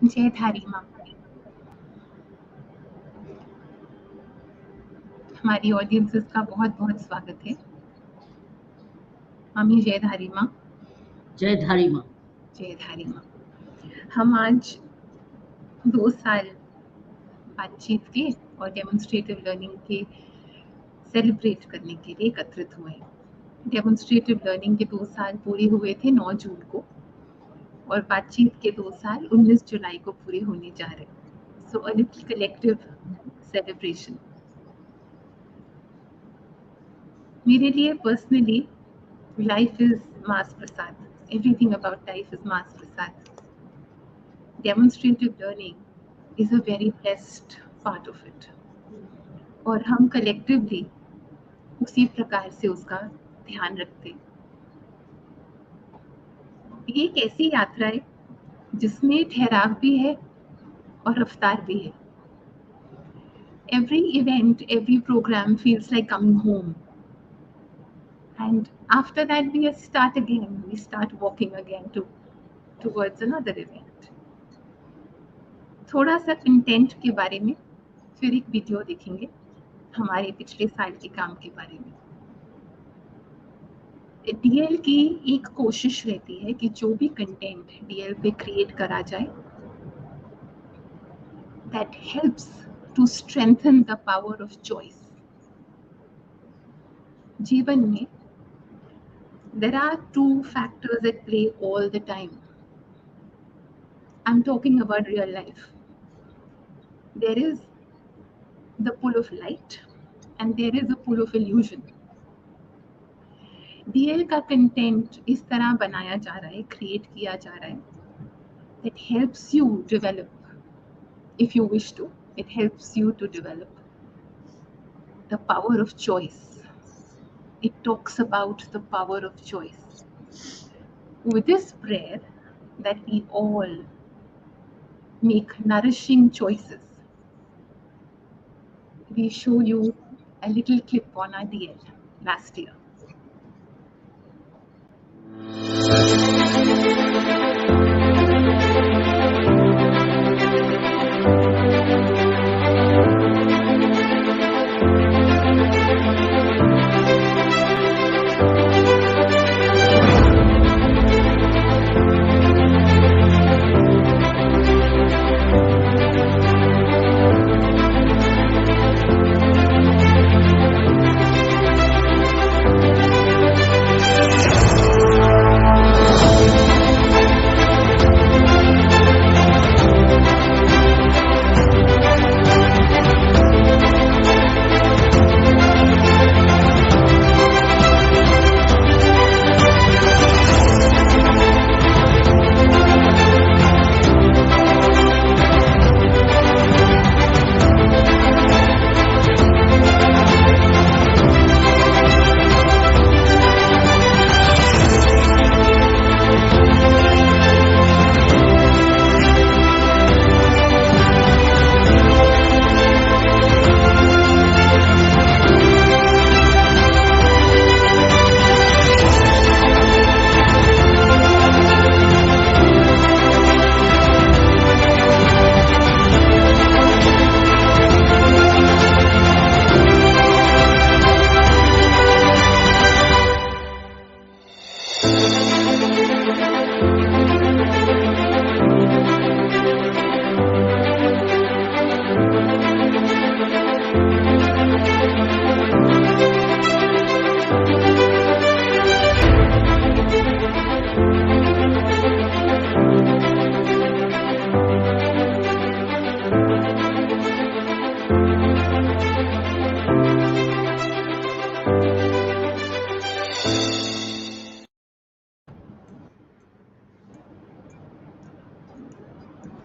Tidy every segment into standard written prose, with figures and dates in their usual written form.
जयधारी माँ, हमारी ऑडियंसेस का बहुत बहुत स्वागत है। मामी जयधारी माँ। जयधारी माँ। जयधारी माँ, हम आज 2 साल बातचीत के और डेमोन्स्ट्रेटिव लर्निंग के सेलिब्रेट करने के लिए एकत्रित हुए हैं। डेमोन्स्ट्रेटिव लर्निंग के 2 साल पूरे हुए थे 9 जून को और बातचीत के 2 साल 19 जुलाई को पूरे होने जा रहे हैं। सो अ लिटिल कलेक्टिव सेलिब्रेशन। मेरे लिए personally life is mass Prasad. Everything about life is mass prasad. Demonstrative learning is a very blessed part of it. और हम collectively उसी प्रकार से उसका ध्यान रखते हैं। ये एक ऐसी यात्रा है जिसमें ठहराव भी है और रफ्तार भी है। Every event, every program feels like coming home. And after that we start again. We start walking again towards another event. थोड़ा सा कंटेंट के बारे में, फिर एक वीडियो देखेंगे हमारे पिछले साल के काम के बारे में। डीएल की एक कोशिश रहती है कि जो भी कंटेंट डीएल पे क्रिएट करा जाए, that helps to strengthen the power of choice. जीवन में there are 2 factors at play all the time. I'm talking about real life. There is the pull of light and there is a pull of illusion. DL का content इस तरह बनाया जा रहा है, create किया जा रहा है, that helps you develop. If you wish to, it helps you to develop the power of choice. It talks about the power of choice. With this prayer that we all make nourishing choices, we show you a little clip on our DL last year.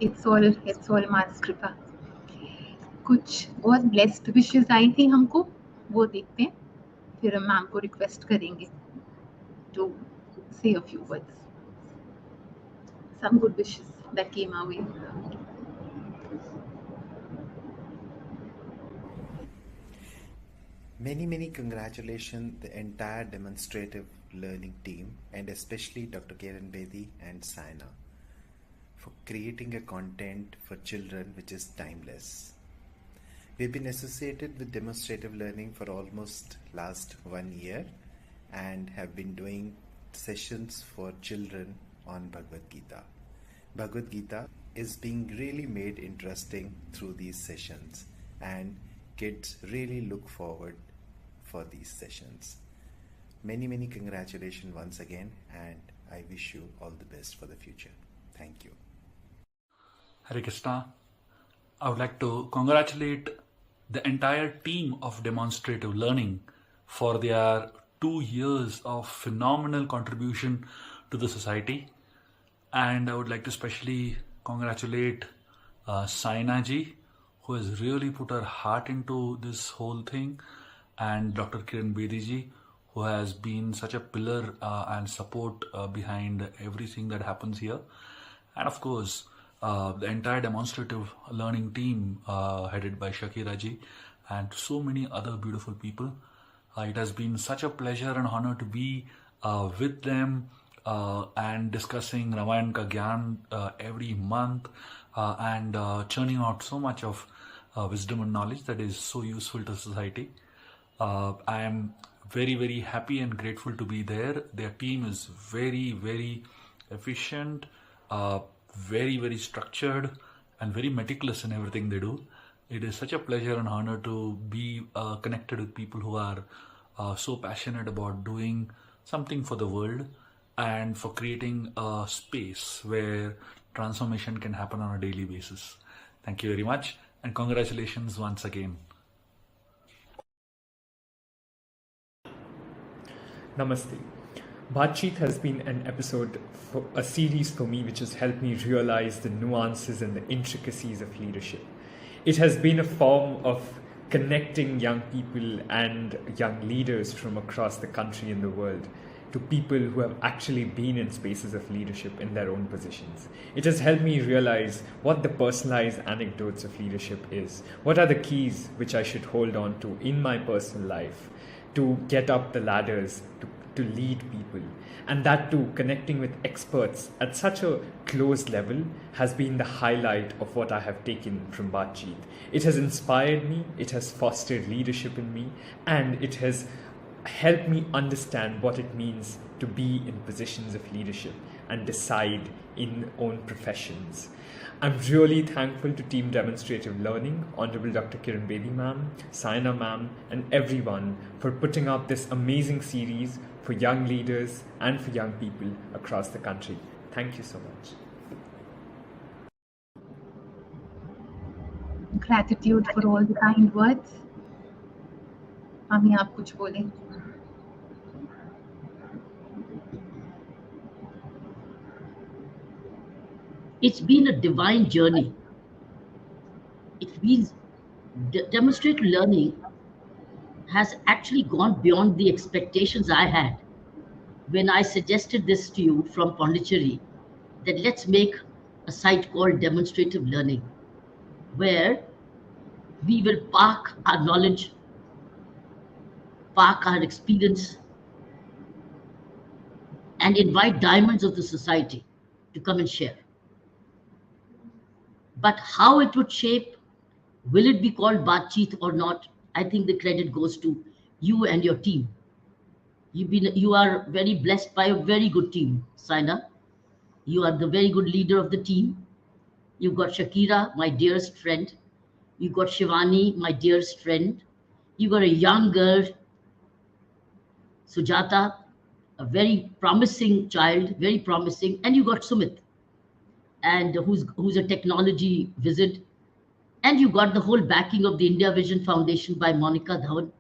It's all Ma's कृपा. कुछ और blessed wishes आई थी हमको, वो देखते हैं, फिर हम मैम को रिक्वेस्ट करेंगे to say a few words. Some good wishes that came our way. Many congratulations the entire Demonstrative Learning team, and especially Dr. Kiran Bedi and Saina for creating a content for children which is timeless. We've been associated with Demonstrative Learning for almost last 1 year and have been doing sessions for children on Bhagavad Gita. Bhagavad Gita is being really made interesting through these sessions, and kids really look forward for these sessions. Many congratulations once again, and I wish you all the best for the future. Thank you. Hare Krishna. I would like to congratulate the entire team of Demonstrative Learning for their 2 years of phenomenal contribution to the society. And I would like to especially congratulate Saina ji, who has really put her heart into this whole thing, and Dr. Kiran Bedi ji, who has been such a pillar and support behind everything that happens here. And of course, the entire Demonstrative Learning team headed by Shakira ji and so many other beautiful people. It has been such a pleasure and honor to be with them and discussing Ramayan Ka Gyan every month and churning out so much of wisdom and knowledge that is so useful to society. I am very happy and grateful to be there. Their team is very efficient, very structured, and very meticulous in everything they do. It is such a pleasure and honor to be connected with people who are so passionate about doing something for the world and for creating a space where transformation can happen on a daily basis. Thank you very much, and congratulations once again. Namaste. Baatcheet has been an episode, a series for me which has helped me realize the nuances and the intricacies of leadership. It has been a form of connecting young people and young leaders from across the country and the world to people who have actually been in spaces of leadership in their own positions. It has helped me realize what the personalized anecdotes of leadership is. What are the keys which I should hold on to in my personal life to get up the ladders, to lead people. And that too, connecting with experts at such a close level has been the highlight of what I have taken from Baatcheet. It has inspired me, it has fostered leadership in me, and it has helped me understand what it means to be in positions of leadership and decide in own professions. I'm really thankful to Team Demonstrative Learning, Honorable Dr. Kiran Bedi ma'am, Saina ma'am, and everyone for putting up this amazing series for young leaders and for young people across the country. Thank you so much. Gratitude for all the kind words. मामी आप कुछ बोलें. It's been a divine journey. It means Demonstrative Learning has actually gone beyond the expectations I had when I suggested this to you from Pondicherry, that let's make a site called Demonstrative Learning, where we will park our knowledge, park our experience, and invite diamonds of the society to come and share. But how it would shape, will it be called Baatcheet or not? I think the credit goes to you and your team. You are very blessed by a very good team, Saina. You are the very good leader of the team. You've got Shakira, my dearest friend. You've got Shivani, my dearest friend. You've got a young girl, Sujata, a very promising child, very promising. And you got Sumit, and who's a technology wizard. And you got the whole backing of the India Vision Foundation by Monica Dhawan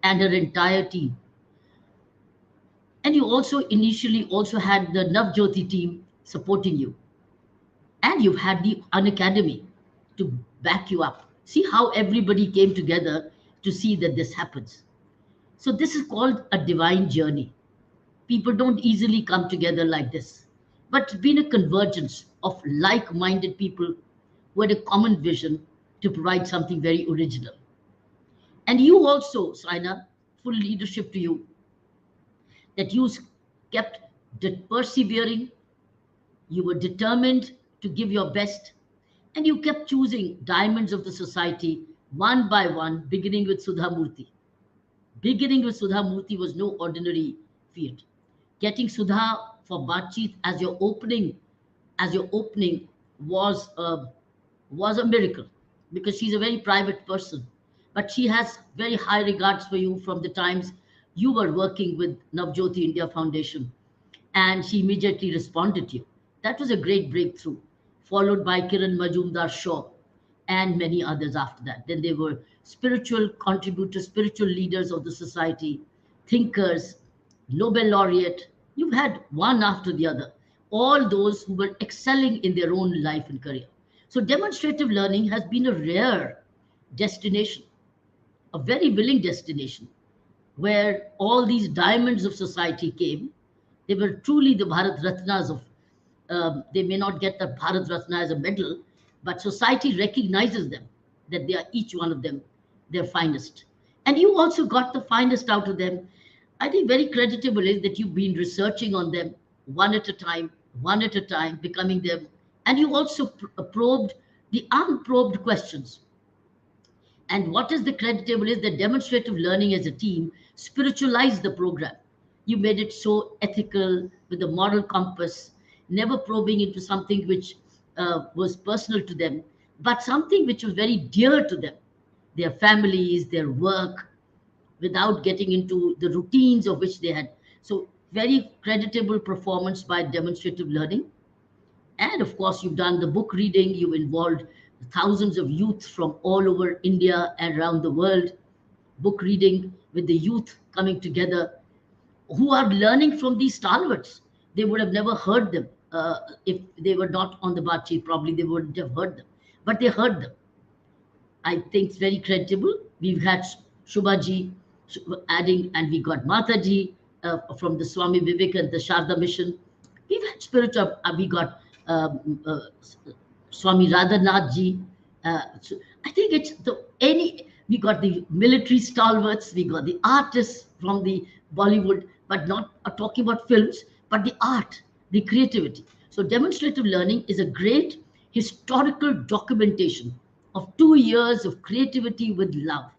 and her entire team. And you also initially also had the Navjyoti team supporting you. And you've had the Unacademy to back you up. See how everybody came together to see that this happens. So this is called a divine journey. People don't easily come together like this. But it's been a convergence of like minded people who had a common vision to provide something very original. And you also, Saina, full leadership to you, that you kept persevering, you were determined to give your best, and you kept choosing diamonds of the society one by one, beginning with Sudha Murthy. Beginning with Sudha Murthy was no ordinary feat. Getting Sudha for Baatcheet as your opening was was a miracle because she's a very private person, but she has very high regards for you from the times you were working with Navjyoti India Foundation, and she immediately responded to you. That was a great breakthrough, followed by Kiran Majumdar Shaw and many others after that. Then they were spiritual contributors, spiritual leaders of the society, thinkers, Nobel laureate. You've had one after the other, all those who were excelling in their own life and career. So, demonstrative learning has been a rare destination, a very willing destination where all these diamonds of society came. They were truly the Bharat Ratnas of, they may not get the Bharat Ratna as a medal, but society recognizes them, that they are each one of them their finest. And you also got the finest out of them. I think very creditable is that you've been researching on them one at a time, becoming them. And you also probed the unprobed questions. And what is the creditable is that demonstrative learning as a team spiritualized the program. You made it so ethical with a moral compass, never probing into something which was personal to them, but something which was very dear to them, their families, their work, without getting into the routines of which they had. So, very creditable performance by demonstrative learning. And of course, you've done the book reading, you've involved thousands of youth from all over India and around the world, book reading with the youth coming together who are learning from these stalwarts. They would have never heard them if they were not on the Baatcheet, probably they wouldn't have heard them. But they heard them. I think it's very creditable. We've had Shubhaji adding, and we got Mataji from the Swami Vivekananda, the Sharda Mission. We've had spiritual, we got Swami Radhanath ji. So I think it's we got the military stalwarts, we got the artists from the Bollywood, but not talking about films, but the art, the creativity. So demonstrative learning is a great historical documentation of 2 years of creativity with love,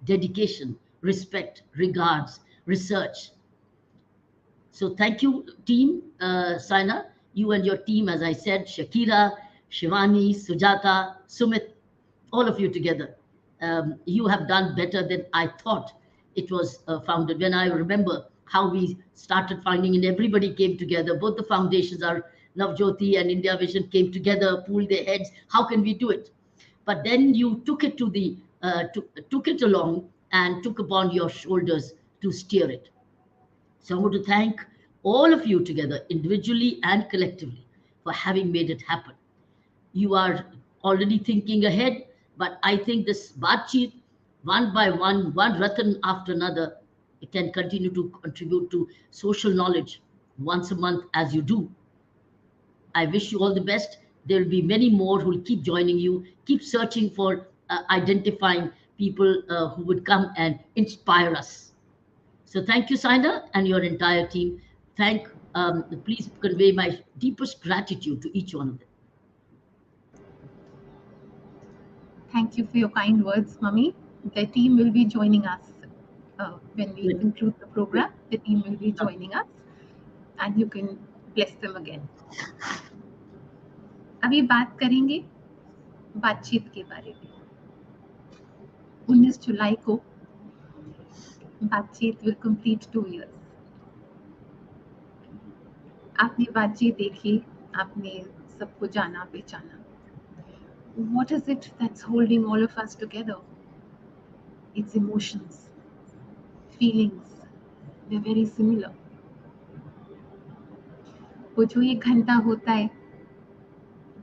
dedication, respect, regards, research. So thank you, team, Saina, you and your team, as I said, Shakira, Shivani, Sujata, Sumit, all of you together. You have done better than I thought it was founded. When I remember how we started finding, and everybody came together, both the foundations, our Navjyoti and India Vision came together, pooled their heads. How can we do it? But then you took it took it along and took upon your shoulders to steer it. So I want to thank all of you together, individually and collectively, for having made it happen. You are already thinking ahead, but I think this Baatcheet, one by one Ratan after another, it can continue to contribute to social knowledge once a month as you do. I wish you all the best. There will be many more who will keep joining you, keep searching for identifying people who would come and inspire us. So thank you, Saina, and your entire team. Please convey my deepest gratitude to each one of them. Thank you for your kind words, Mummy. The team will be joining us when we conclude the program. The team will be joining us, and you can bless them again. अभी बात करेंगे बातचीत के बारे में. 19 जुलाई को बातचीत will complete 2 years. आपने बातचीत देखी, आपने सबको जाना पहचाना. What is it that's holding all of us together? It's emotions, feelings. They're very similar. वो जो 1 घंटा होता है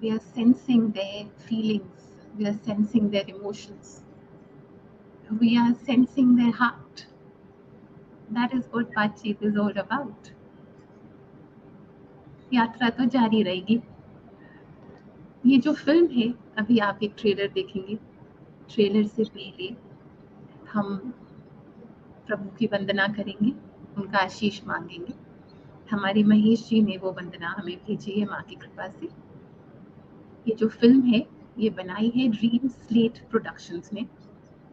We are sensing their feelings. We are sensing their emotions. We are sensing their heart. That is what Baatcheet is all about. यात्रा तो जारी रहेगी. ये जो फिल्म है, अभी आप एक ट्रेलर देखेंगे. ट्रेलर से पहले हम प्रभु की वंदना करेंगे, उनका आशीष मांगेंगे. हमारी महेश जी ने वो वंदना हमें भेजी है माँ की कृपा से. ये जो फिल्म है, ये बनाई है ड्रीम स्लेट प्रोडक्शंस ने.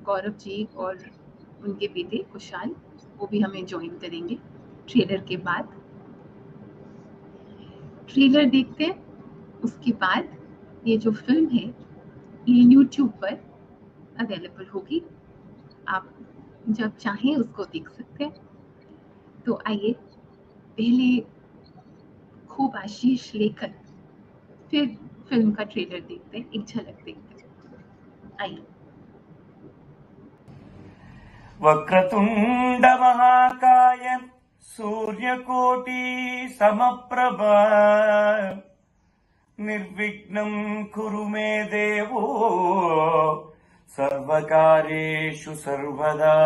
गौरव जी और उनके बेटे कुशाल, वो भी हमें ज्वाइन करेंगे ट्रेलर के बाद. ट्रेलर देखते हैं, उसके बाद ये जो फिल्म है ये यूट्यूब पर अवेलेबल होगी. आप जब चाहें उसको देख सकते हैं. तो आइए पहले खूब आशीष लेकर फिर फिल्म का ट्रेलर देखते हैं, एक झलक देखते हैं. आइए. वक्रतुंड महाकाय सूर्यकोटि समप्रभ निर्विघ्नं कुरु मे देवो सर्वकार्येषु सर्वदा.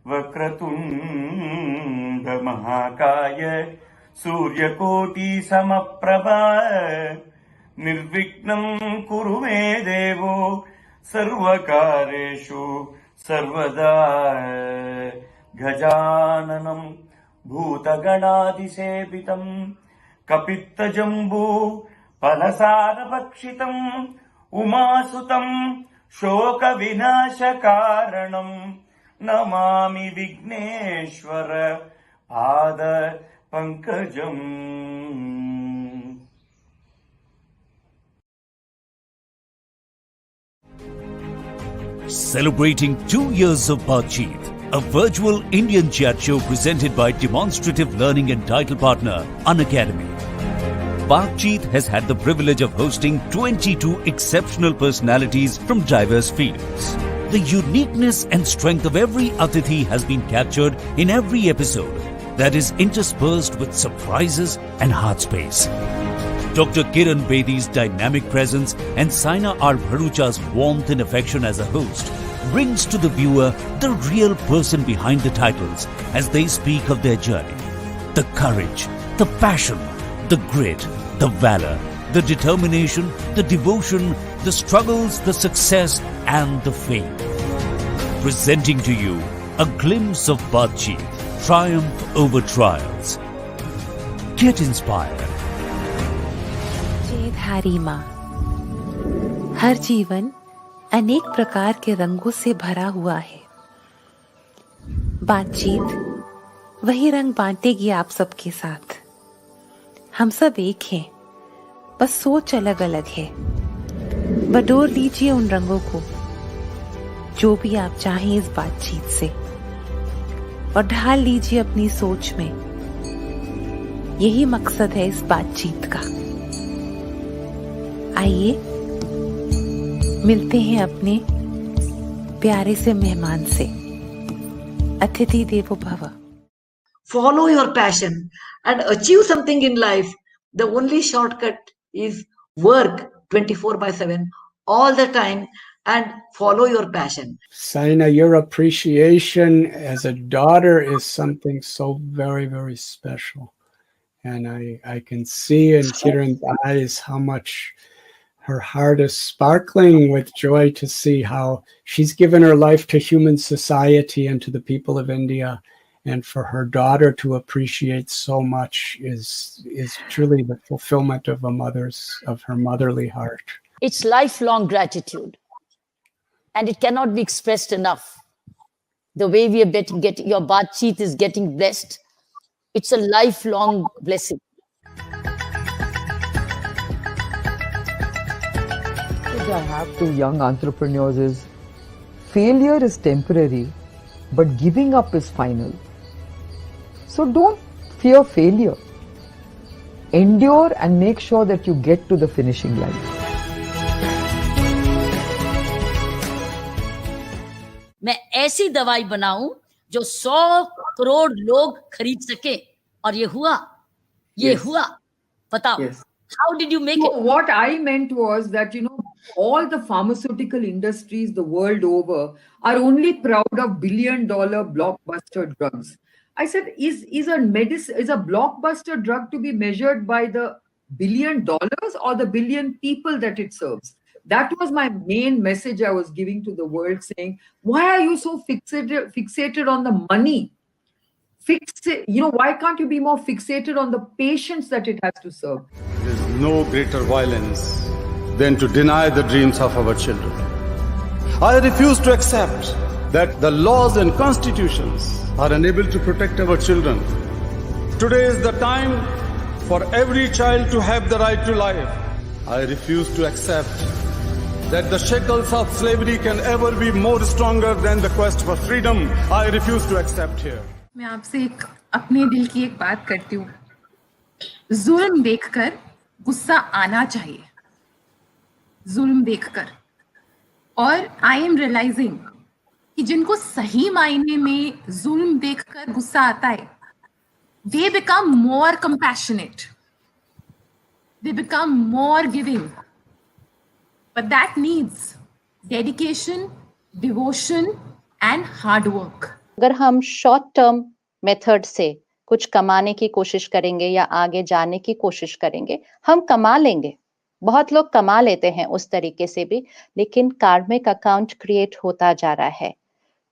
वक्रतुंड महाकाय सूर्यकोटि समप्रभ निर्विघ्नं कुरु मे देवो सर्वकार्येषु सर्वदा. गजाननं भूतगणाधिसेवितं कपित्तजम्बू फलसारभक्षितं उमासुतं शोकविनाशकारणं नमामि विघ्नेश्वर पाद पंकजम्. Celebrating 2 years of Baatcheet, a virtual Indian chat show presented by Demonstrative Learning and title partner Unacademy. Baatcheet has had the privilege of hosting 22 exceptional personalities from diverse fields. The uniqueness and strength of every Atithi has been captured in every episode that is interspersed with surprises and heart space. Dr. Kiran Bedi's dynamic presence and Saina R. Bharucha's warmth and affection as a host brings to the viewer the real person behind the titles as they speak of their journey. The courage, the passion, the grit, the valor, the determination, the devotion, the struggles, the success and the fame. Presenting to you a glimpse of Baatcheet, triumph over trials. Get inspired. Jaidhari माँ. हर जीवन अनेक प्रकार के रंगों से भरा हुआ है. बातचीत वही रंग बांटेगी आप सबके साथ. हम सब एक हैं, बस सोच अलग अलग है. बटोर लीजिए उन रंगों को जो भी आप चाहें इस बातचीत से, और ढाल लीजिए अपनी सोच में. यही मकसद है इस बातचीत का. आइए मिलते हैं अपने प्यारे से मेहमान से. अतिथि देवो भव. Follow your passion and achieve something in life. The only shortcut is work 24/7 all the time and follow your passion. Saina, your appreciation as a daughter is something so very, very special. And I can see in Kiran's eyes how much her heart is sparkling with joy to see how she's given her life to human society and to the people of India. And for her daughter to appreciate so much is truly the fulfillment of her motherly heart. It's lifelong gratitude, and it cannot be expressed enough. The way we are getting your Baatcheet is getting blessed. It's a lifelong blessing. I have to young entrepreneurs is failure is temporary, but giving up is final. So don't fear failure. Endure and make sure that you get to the finishing line. मैं ऐसी दवाई बनाऊं जो 100 करोड़ लोग खरीद सके, और ये हुआ. बताओ. How did you make So it? what I meant was that, all the pharmaceutical industries the world over are only proud of billion-dollar blockbuster drugs. I said, is a blockbuster drug to be measured by the $1 billion or the billion people that it serves? That was my main message I was giving to the world, saying, why are you so fixated on the money? Why can't you be more fixated on the patients that it has to serve? There is no greater violence than to deny the dreams of our children. I refuse to accept that the laws and constitutions are unable to protect our children. Today is the time for every child to have the right to life. I refuse to accept that the shackles of slavery can ever be more stronger than the quest for freedom. I refuse to accept here. मैं आपसे अपने दिल की एक बात करती हूँ. जुल्म देखकर गुस्सा आना चाहिए, जुल्म देखकर. और आई एम रियलाइजिंग कि जिनको सही मायने में जुल्म देखकर गुस्सा आता है, they become more compassionate, they become more giving, but that needs dedication, devotion and hard work. अगर हम शॉर्ट टर्म मेथड से कुछ कमाने की कोशिश करेंगे या आगे जाने की कोशिश करेंगे, हम कमा लेंगे. बहुत लोग कमा लेते हैं उस तरीके से भी, लेकिन कार्मिक अकाउंट क्रिएट होता जा रहा है.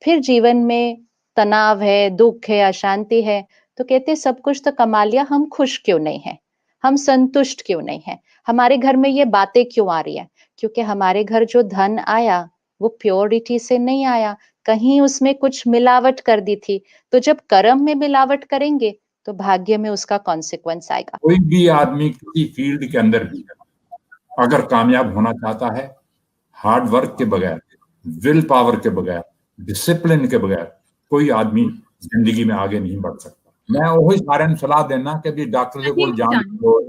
फिर जीवन में तनाव है, दुख है, अशांति है, तो कहते सब कुछ तो कमा लिया, हम खुश क्यों नहीं हैं, हम संतुष्ट क्यों नहीं हैं, हमारे घर में ये बातें क्यों आ रही है? क्योंकि हमारे घर जो धन आया वो प्योरिटी से नहीं आया, कहीं उसमें कुछ मिलावट कर दी थी. तो जब कर्म में मिलावट करेंगे तो भाग्य में उसका कॉन्सिक्वेंस आएगा. कोई भी आदमी किसी फील्ड के अंदर भी अगर कामयाब होना चाहता है, हार्ड वर्क के बगैर, विल पावर के बगैर, डिसिप्लिन के बगैर कोई आदमी जिंदगी में आगे नहीं बढ़ सकता. मैं वही सारे सलाह देना कि भी डॉक्टर के कोल जान दो,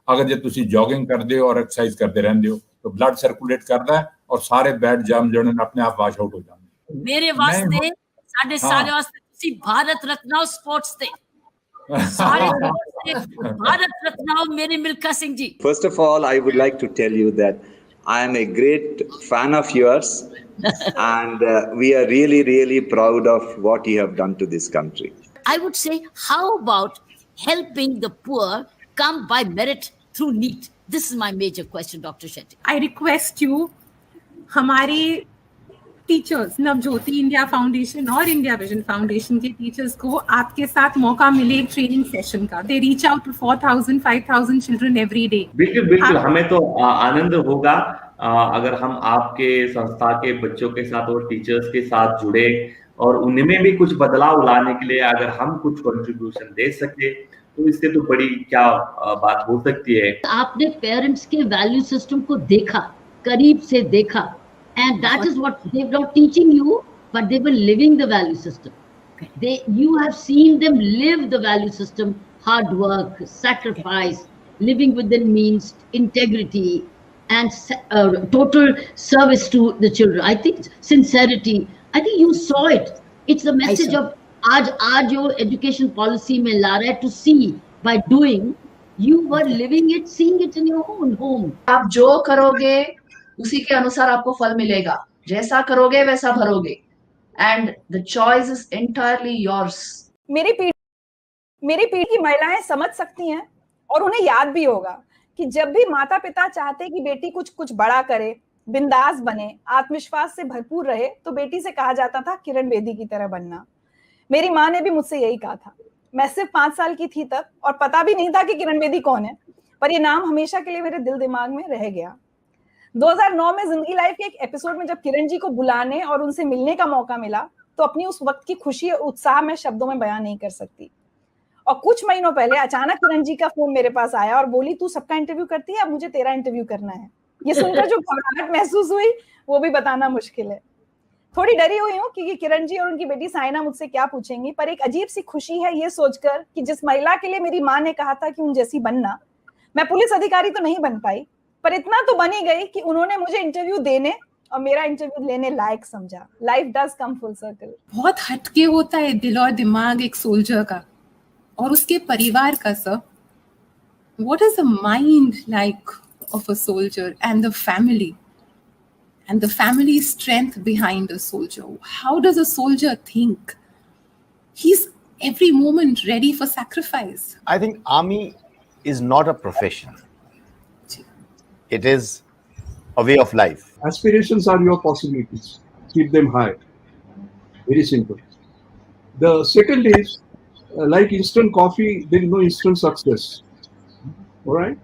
अगर जे तुसी जॉगिंग करदे हो और एक्सरसाइज करते रहंदे हो तो ब्लड सर्कुलेट करदा है और सारे बैड जर्म जो अपने आप वाश आउट हो जाते. मेरे वास्ते साडे सारे वास्ते तुसी भारत रत्न स्पोर्ट्स ते सारे भारत रत्न मेरे Milkha Singh ji. First of all, I would like to tell you that I am a great fan of yours and we are really, really proud of what you have done to this country. I would say, how about helping the poor come by merit through NEET? This is my major question, Dr. Shetty. I request you, हमारे teachers, Navjyoti India foundation और India vision foundation के teachers को आपके साथ मौका मिले एक training session का. They reach out to 4,000 5,000 children every day. बिल्कुल हमें तो आनंद होगा अगर हम आपके संस्था के बच्चों के साथ और टीचर्स के साथ जुड़े और उनमें भी कुछ बदलाव लाने के लिए अगर हम कुछ कंट्रीब्यूशन दे सके तो इससे तो बड़ी क्या बात हो सकती है. आपने पेरेंट्स के वैल्यू सिस्टम को देखा, करीब से देखा, and that is what they were not teaching you, but they were living the value system. You have seen them live the value system: hard work, sacrifice, living within means, integrity, and total service to the children. I think sincerity. I think you saw it. It's the message of आज your education policy में ला रहा है to see by doing. You were living it, seeing it in your own home. आप जो करोगे उसी के अनुसार आपको फल मिलेगा, जैसा करोगे वैसा भरोगे, and the choice is entirely yours. मेरी पीढ़ी की महिलाएं समझ सकती हैं और उन्हें याद भी होगा कि जब भी माता पिता चाहते कि बेटी कुछ बड़ा करे, बिंदास बने, आत्मविश्वास से भरपूर रहे, तो बेटी से कहा जाता था किरण बेदी की तरह बनना. मेरी माँ ने भी मुझसे यही कहा था. मैं सिर्फ 5 साल की थी तब और पता भी नहीं था कि किरण बेदी कौन है, पर ये नाम हमेशा के लिए मेरे दिल दिमाग में रह गया. 2009 में जिंदगी लाइफ के एक एपिसोड में जब किरण जी को बुलाने और उनसे मिलने का मौका मिला तो अपनी उस वक्त की खुशी और उत्साह मैं शब्दों में बयान नहीं कर सकती. और कुछ महीनों पहले अचानक किरण जी का फोन मेरे पास आया और बोली, तू सबका इंटरव्यू करती है, अब मुझे तेरा इंटरव्यू करना है. ये सुनकर जो घबराहट महसूस हुई वो भी बताना मुश्किल है. थोड़ी डरी हुई हूँ कि किरण जी और उनकी बेटी साइना मुझसे क्या पूछेंगी, पर एक अजीब सी खुशी है ये सोचकर कि जिस महिला के लिए मेरी माँ ने कहा था कि उन जैसी बनना, मैं पुलिस अधिकारी तो नहीं बन पाई, पर इतना तो बनी गई कि उन्होंने मुझे इंटरव्यू देने और मेरा इंटरव्यू लेने लायक समझा. Life does come full circle. बहुत हटके होता है दिल और दिमाग एक सोल्जर का और उसके परिवार का. Sir, what is the mind like of a soldier and the family strength behind a soldier? How does a soldier think? He's every moment ready for sacrifice. I think army is not a profession. It is a way of life. Aspirations are your possibilities. Keep them high. Very simple. The second is, like instant coffee, there is no instant success. All right?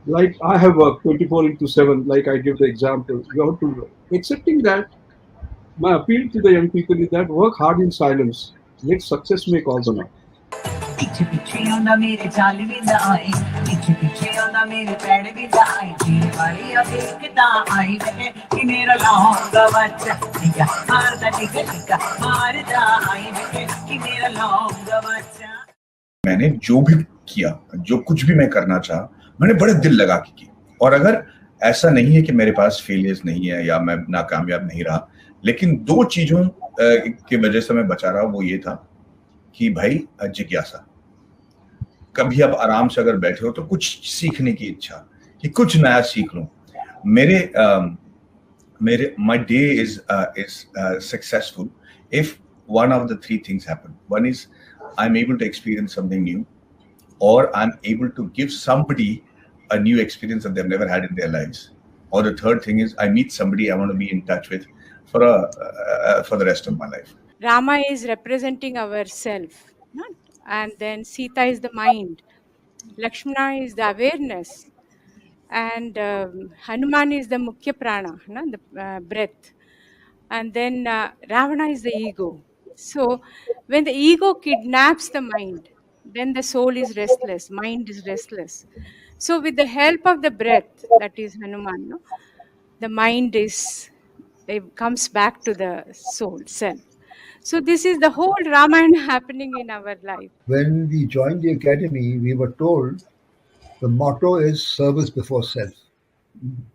Like I have worked 24/7, like I give the example. You have to, accepting that, my appeal to the young people is that work hard in silence. Let success make all the noise. मैंने जो भी किया, जो कुछ भी मैं करना चाहा, मैंने बड़े दिल लगा के की। और अगर ऐसा नहीं है कि मेरे पास फेलियर्स नहीं है या मैं नाकामयाब नहीं रहा, लेकिन 2 चीजों की वजह से मैं बचा रहा, वो ये था कि भाई जिज्ञासा। कभी आप आराम से अगर बैठे हो तो कुछ सीखने की इच्छा कि कुछ नया सीख लूं। my day is successful if one of the 3 things happen. One is I'm able to experience something new, or I'm able to give somebody a new experience that they've never had in their lives. Or the third thing is I meet somebody I want to be in touch with for the rest of my life. Rama is representing our self, and then Sita is the mind, Lakshmana is the awareness, and Hanuman is the Mukhya Prana, the breath, and then Ravana is the ego. So when the ego kidnaps the mind, then the soul is restless, mind is restless. So with the help of the breath, that is Hanuman, the mind comes back to the soul, self. So this is the whole Ramayana happening in our life. When we joined the academy, we were told the motto is service before self.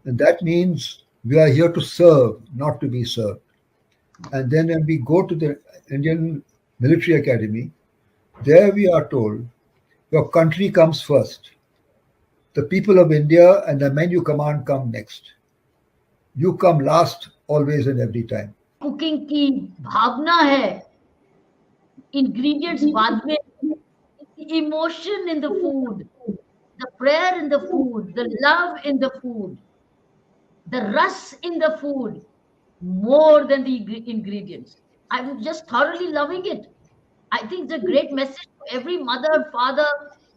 And that means we are here to serve, not to be served. And then when we go to the Indian Military Academy, there we are told your country comes first. The people of India and the men you command come next. You come last always and every time. Cooking की भावना है, ingredients बाद में, emotion in the food, the prayer in the food, the love in the food, the ras in the food, more than the ingredients. I'm just thoroughly loving it. I think it's a great message to every mother, father,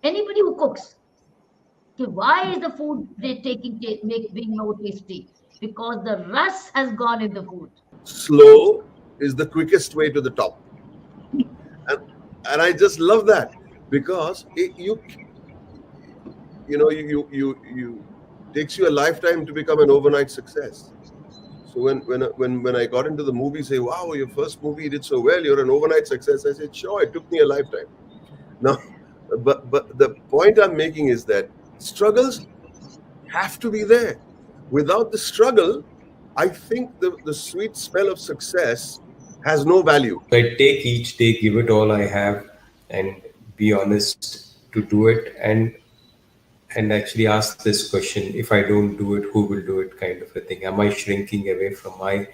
anybody who cooks. Okay, why is the food being more tasty? Because the ras has gone in the food. Slow is the quickest way to the top, and I just love that, because you takes you a lifetime to become an overnight success. So when I got into the movie, say, wow, your first movie did so well, you're an overnight success. I said, sure, it took me a lifetime. Now, but the point I'm making is that struggles have to be there. Without the struggle, I think the sweet smell of success has no value. I take each day, give it all I have, and be honest to do it, and actually ask this question: if I don't do it, who will do it? Kind of a thing. Am I shrinking away from my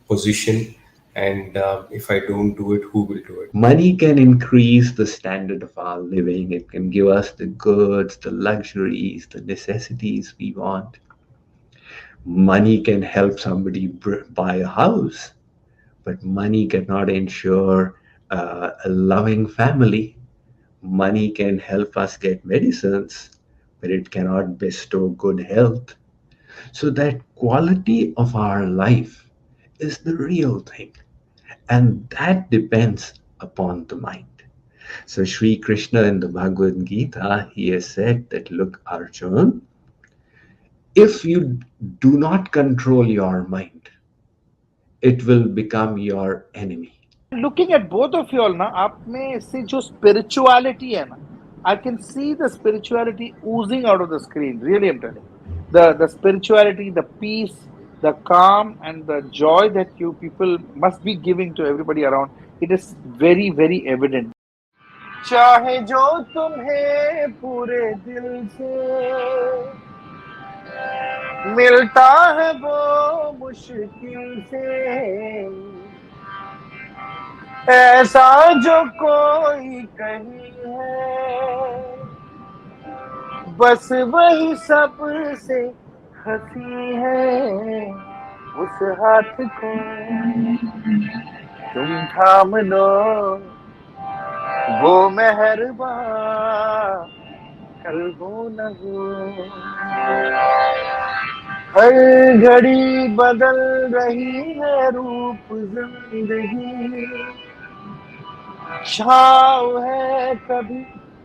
position? And if I don't do it, who will do it? Money can increase the standard of our living. It can give us the goods, the luxuries, the necessities we want. Money can help somebody buy a house, but money cannot ensure a loving family. Money can help us get medicines, but it cannot bestow good health. So that quality of our life is the real thing, and that depends upon the mind. So Sri Krishna in the Bhagavad Gita, he has said that, look, Arjun, if you do not control your mind, it will become your enemy. Looking at both of you all, na, आप में से जो spirituality है ना, I can see the spirituality oozing out of the screen. Really, I'm telling you, the spirituality, the peace, the calm, and the joy that you people must be giving to everybody around. It is very, very evident. चाहे जो तुम्हें पूरे दिल से मिलता है वो मुश्किल से, ऐसा जो कोई कहीं है, बस वही सबसे हंसी है। उस हाथ को तुम थाम लो, वो मेहरबान कल हो न हो। हर घड़ी बदल रही है रूप जिंदगी, छाँव है कभी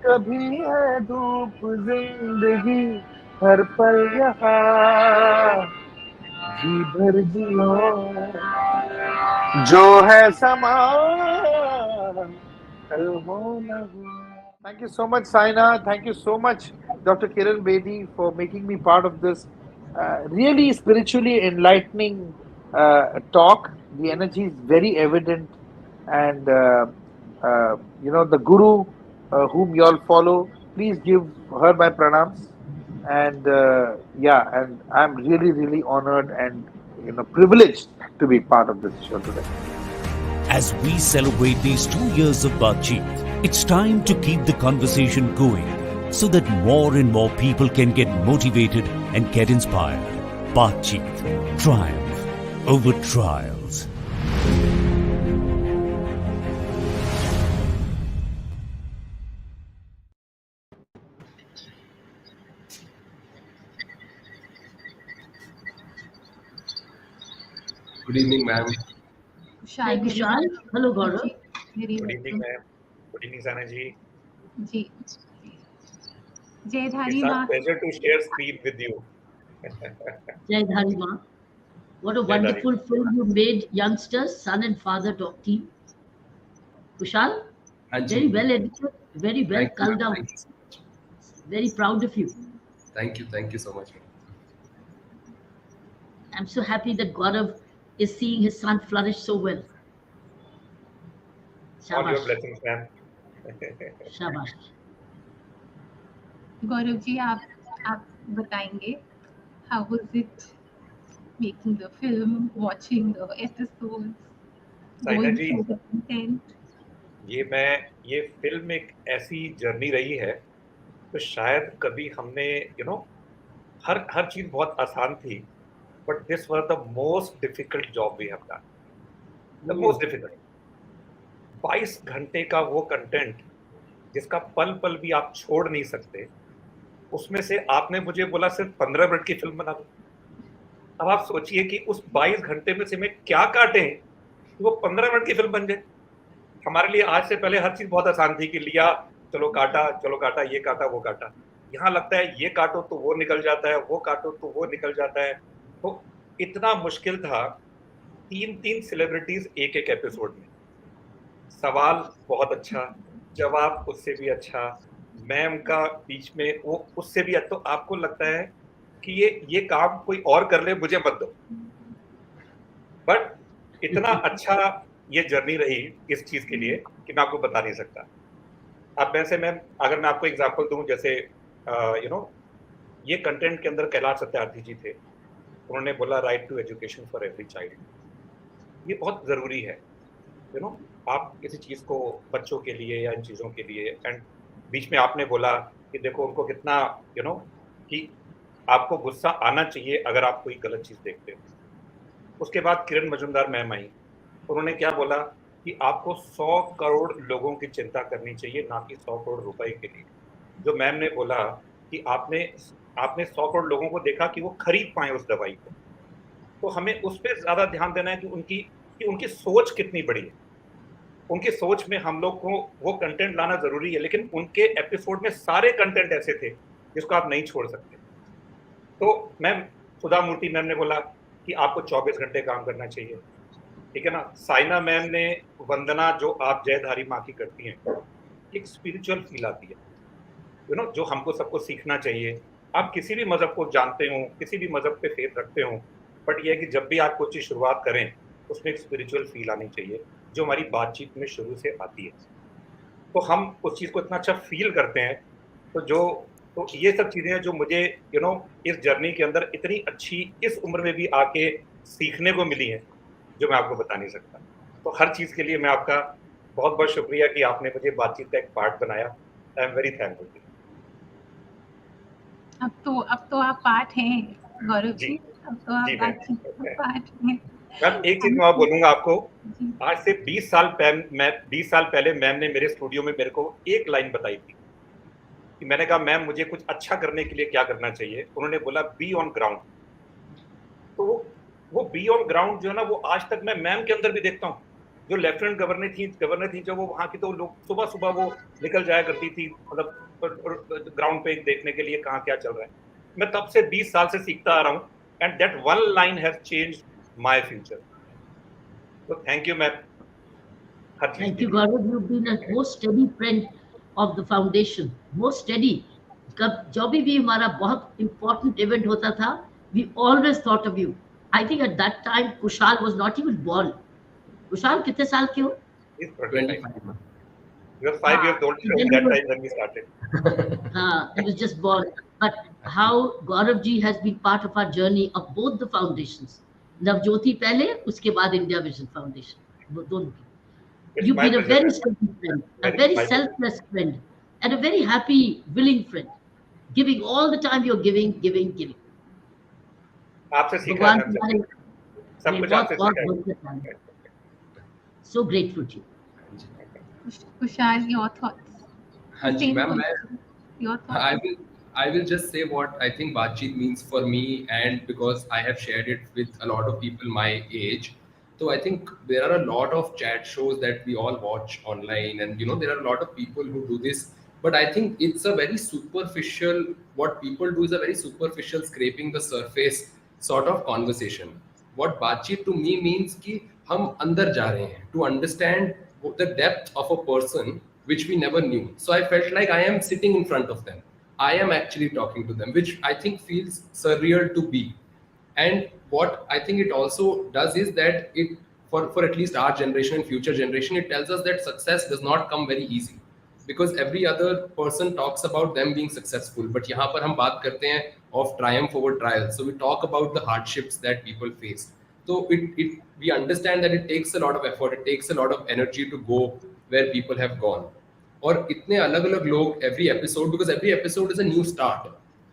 कभी है धूप जिंदगी, हर पल यहाँ जी भर जियो, जो है समा कल हो न हो। Thank you so much, Saina. Thank you so much, Dr. Kiran Bedi, for making me part of this really spiritually enlightening talk. The energy is very evident, and the guru whom you all follow, please give her my pranams. And and I'm really, really honored and privileged to be part of this show today. As we celebrate these 2 years of Baatcheet, it's time to keep the conversation going so that more and more people can get motivated and get inspired. Baatcheet, triumph over trials. Good evening, ma'am. Hi, Kushal. Hello, Gaurav. Good evening, ma'am. Good evening, Sana ji. Ji Jaidhari It's our माँ pleasure to share screen with you. Jai Dharima. What a Jai wonderful film you made, youngsters, son and father team. Kushal, Anji. very well edited, very well Thank you, culled ma'am. out. Thank you. Very proud of you. Thank you so much. I'm so happy that Gaurav is seeing his son flourish so well. All your Shabash. blessings, ma'am. Shabash. Gaurav ji आप बताएंगे how was it making the film, watching the episodes, Saina going जी, through the content? ये फिल्म एक ऐसी journey रही है तो शायद कभी हमने हर चीज बहुत आसान थी, but this was the most difficult job we have done, the most difficult. 22 घंटे का वो कंटेंट जिसका पल पल भी आप छोड़ नहीं सकते, उसमें से आपने मुझे बोला सिर्फ 15 मिनट की फिल्म बना दो। अब आप सोचिए कि उस 22 घंटे में से मैं क्या काटें कि वो 15 मिनट की फिल्म बन जाए। हमारे लिए आज से पहले हर चीज बहुत आसान थी कि लिया, चलो काटा, ये काटा वो काटा। यहाँ लगता है ये काटो तो वो निकल जाता है, वो काटो तो वो निकल जाता है। तो इतना मुश्किल था। 3 सेलिब्रिटीज एक एपिसोड में, सवाल बहुत अच्छा, जवाब उससे भी अच्छा, मैम का बीच में वो उससे भी अच्छा। तो आपको लगता है कि ये काम कोई और कर ले, मुझे मत दो। बट इतना अच्छा ये जर्नी रही इस चीज के लिए कि मैं आपको बता नहीं सकता। अब मैम अगर मैं आपको एग्जांपल दूं, जैसे ये कंटेंट के अंदर कैलाश सत्यार्थी जी थे, उन्होंने बोला right to education for every child. ये बहुत जरूरी है। आप किसी चीज को बच्चों के लिए या इन चीजों के लिए, एंड बीच में आपने बोला कि देखो उनको कितना कि आपको गुस्सा आना चाहिए अगर आप कोई गलत चीज देखते हो। उसके बाद किरण मजुमदार मैम आई, उन्होंने क्या बोला कि आपको 100 करोड़ लोगों की चिंता करनी चाहिए, ना कि 100 करोड़ रुपए के लिए। जो मैम ने बोला कि आपने 100 करोड़ लोगों को देखा कि वो खरीद पाए उस दवाई को, तो हमें उस पर ज्यादा ध्यान देना है कि उनकी सोच कितनी बड़ी है। उनकी सोच में हम लोग को वो कंटेंट लाना जरूरी है, लेकिन उनके एपिसोड में सारे कंटेंट ऐसे थे जिसको आप नहीं छोड़ सकते। तो मैम सुधा मूर्ति मैम ने बोला कि आपको 24 घंटे काम करना चाहिए, ठीक है ना। साइना मैम ने वंदना जो आप जयधारी माँ की करती हैं, एक स्पिरिचुअल फील आती है, जो हमको सबको सीखना चाहिए। आप किसी भी मजहब को जानते हो, किसी भी मजहब पे फेथ रखते हो, बट ये है कि जब भी आप कुछ चीज शुरुआत करें उसमें एक स्पिरिचुअल फील आनी चाहिए, जो हमारी बातचीत में शुरू से आती है। तो हम उस चीज़ को इतना अच्छा फील करते हैं। तो ये सब चीज़ें हैं जो मुझे इस जर्नी के अंदर इतनी अच्छी इस उम्र में भी आके सीखने को मिली हैं, जो मैं आपको बता नहीं सकता। तो हर चीज़ के लिए मैं आपका बहुत बहुत शुक्रिया कि आपने मुझे बातचीत का एक पार्ट बनाया। I am very thankful. अब तो आप पार्ट हैं गौरव जी, अब तो आप जी बातचीत का पार्ट हैं। मैम, एक चीज मैं और बोलूंगा आपको। आज से 20 साल पहले मैम ने मेरे स्टूडियो में मेरे को एक लाइन बताई थी कि मैंने कहा मैम मुझे कुछ अच्छा करने के लिए क्या करना चाहिए। उन्होंने बोला बी ऑन ग्राउंड। तो वो बी ऑन ग्राउंड जो है ना, वो आज तक मैं मैम के अंदर भी देखता हूँ। जो लेफ्टिनेंट गवर्नर थी जो वो वहां की, तो लोग सुबह सुबह वो निकल जाया करती थी, मतलब ग्राउंड पे देखने के लिए कहाँ क्या चल रहा है। मैं तब से 20 साल से सीखता आ रहा हूँ, and that one line has changed my future. तो thank you ma'am. Thank you, Gaurav. You've been a most steady friend of the foundation. Most steady. जब भी हमारा बहुत important event होता था, we always thought of you. I think at that time Kushal was not even born. Kushal कितने साल के हो? He's 25. He was 5 years old at that time when we started. He was just born. But how Gaurav ji has been part of our journey of both the foundations. Navjyoti पहले, उसके बाद India Vision Foundation. वो दोनों की. You've been a very steady friend, a very selfless friend, and a very happy, willing friend. Giving all the time you're giving. आपसे सीखा है हमसे। सब कुछ आपसे सीखा है। So grateful to you. Kushal, your thoughts? हाँ जी ma'am, Your thoughts? I will just say what I think Baatcheet means for me, and because I have shared it with a lot of people my age. So I think there are a lot of chat shows that we all watch online, and there are a lot of people who do this. But I think it's a very superficial. What people do is a very superficial, scraping the surface sort of conversation. What Baatcheet to me means कि हम अंदर जा रहे हैं to understand the depth of a person which we never knew. So I felt like I am sitting in front of them. I am actually talking to them, which I think feels surreal to be. And what I think it also does is that it, for at least our generation and future generation, it tells us that success does not come very easy, because every other person talks about them being successful, but यहाँ पर हम बात करते हैं of triumph over trial. So we talk about the hardships that people face. So we understand that it takes a lot of effort, it takes a lot of energy to go where people have gone. और इतने अलग अलग लोग every episode, because every episode is a new start.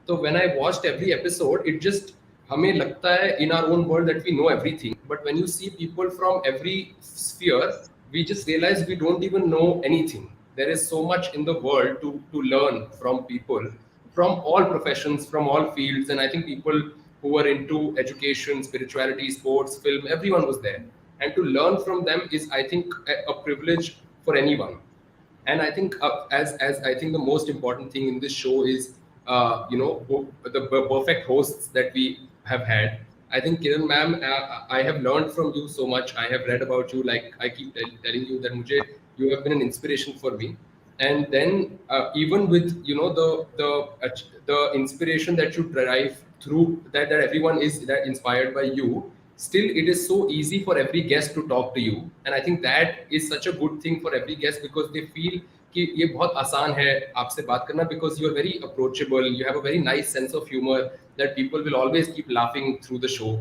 So when I watched every episode, it just हमें लगता है in our own world that we know everything, but when you see people from every sphere, we just realize we don't even know anything. There is so much in the world to learn from people from all professions, from all fields, and I think people who were into education, spirituality, sports, film, everyone was there, and to learn from them is, I think, a privilege for anyone. And I think as I think the most important thing in this show is the perfect hosts that we have had. I think Kiran ma'am, I have learned from you so much. I have read about you, like I keep telling you that you have been an inspiration for me. And then even with the inspiration that you derive through that everyone is that inspired by you, still it is so easy for every guest to talk to you. And I think that is such a good thing for every guest, because they feel कि ये बहुत आसान है आपसे बात करना, because you are very approachable, you have a very nice sense of humor that people will always keep laughing through the show.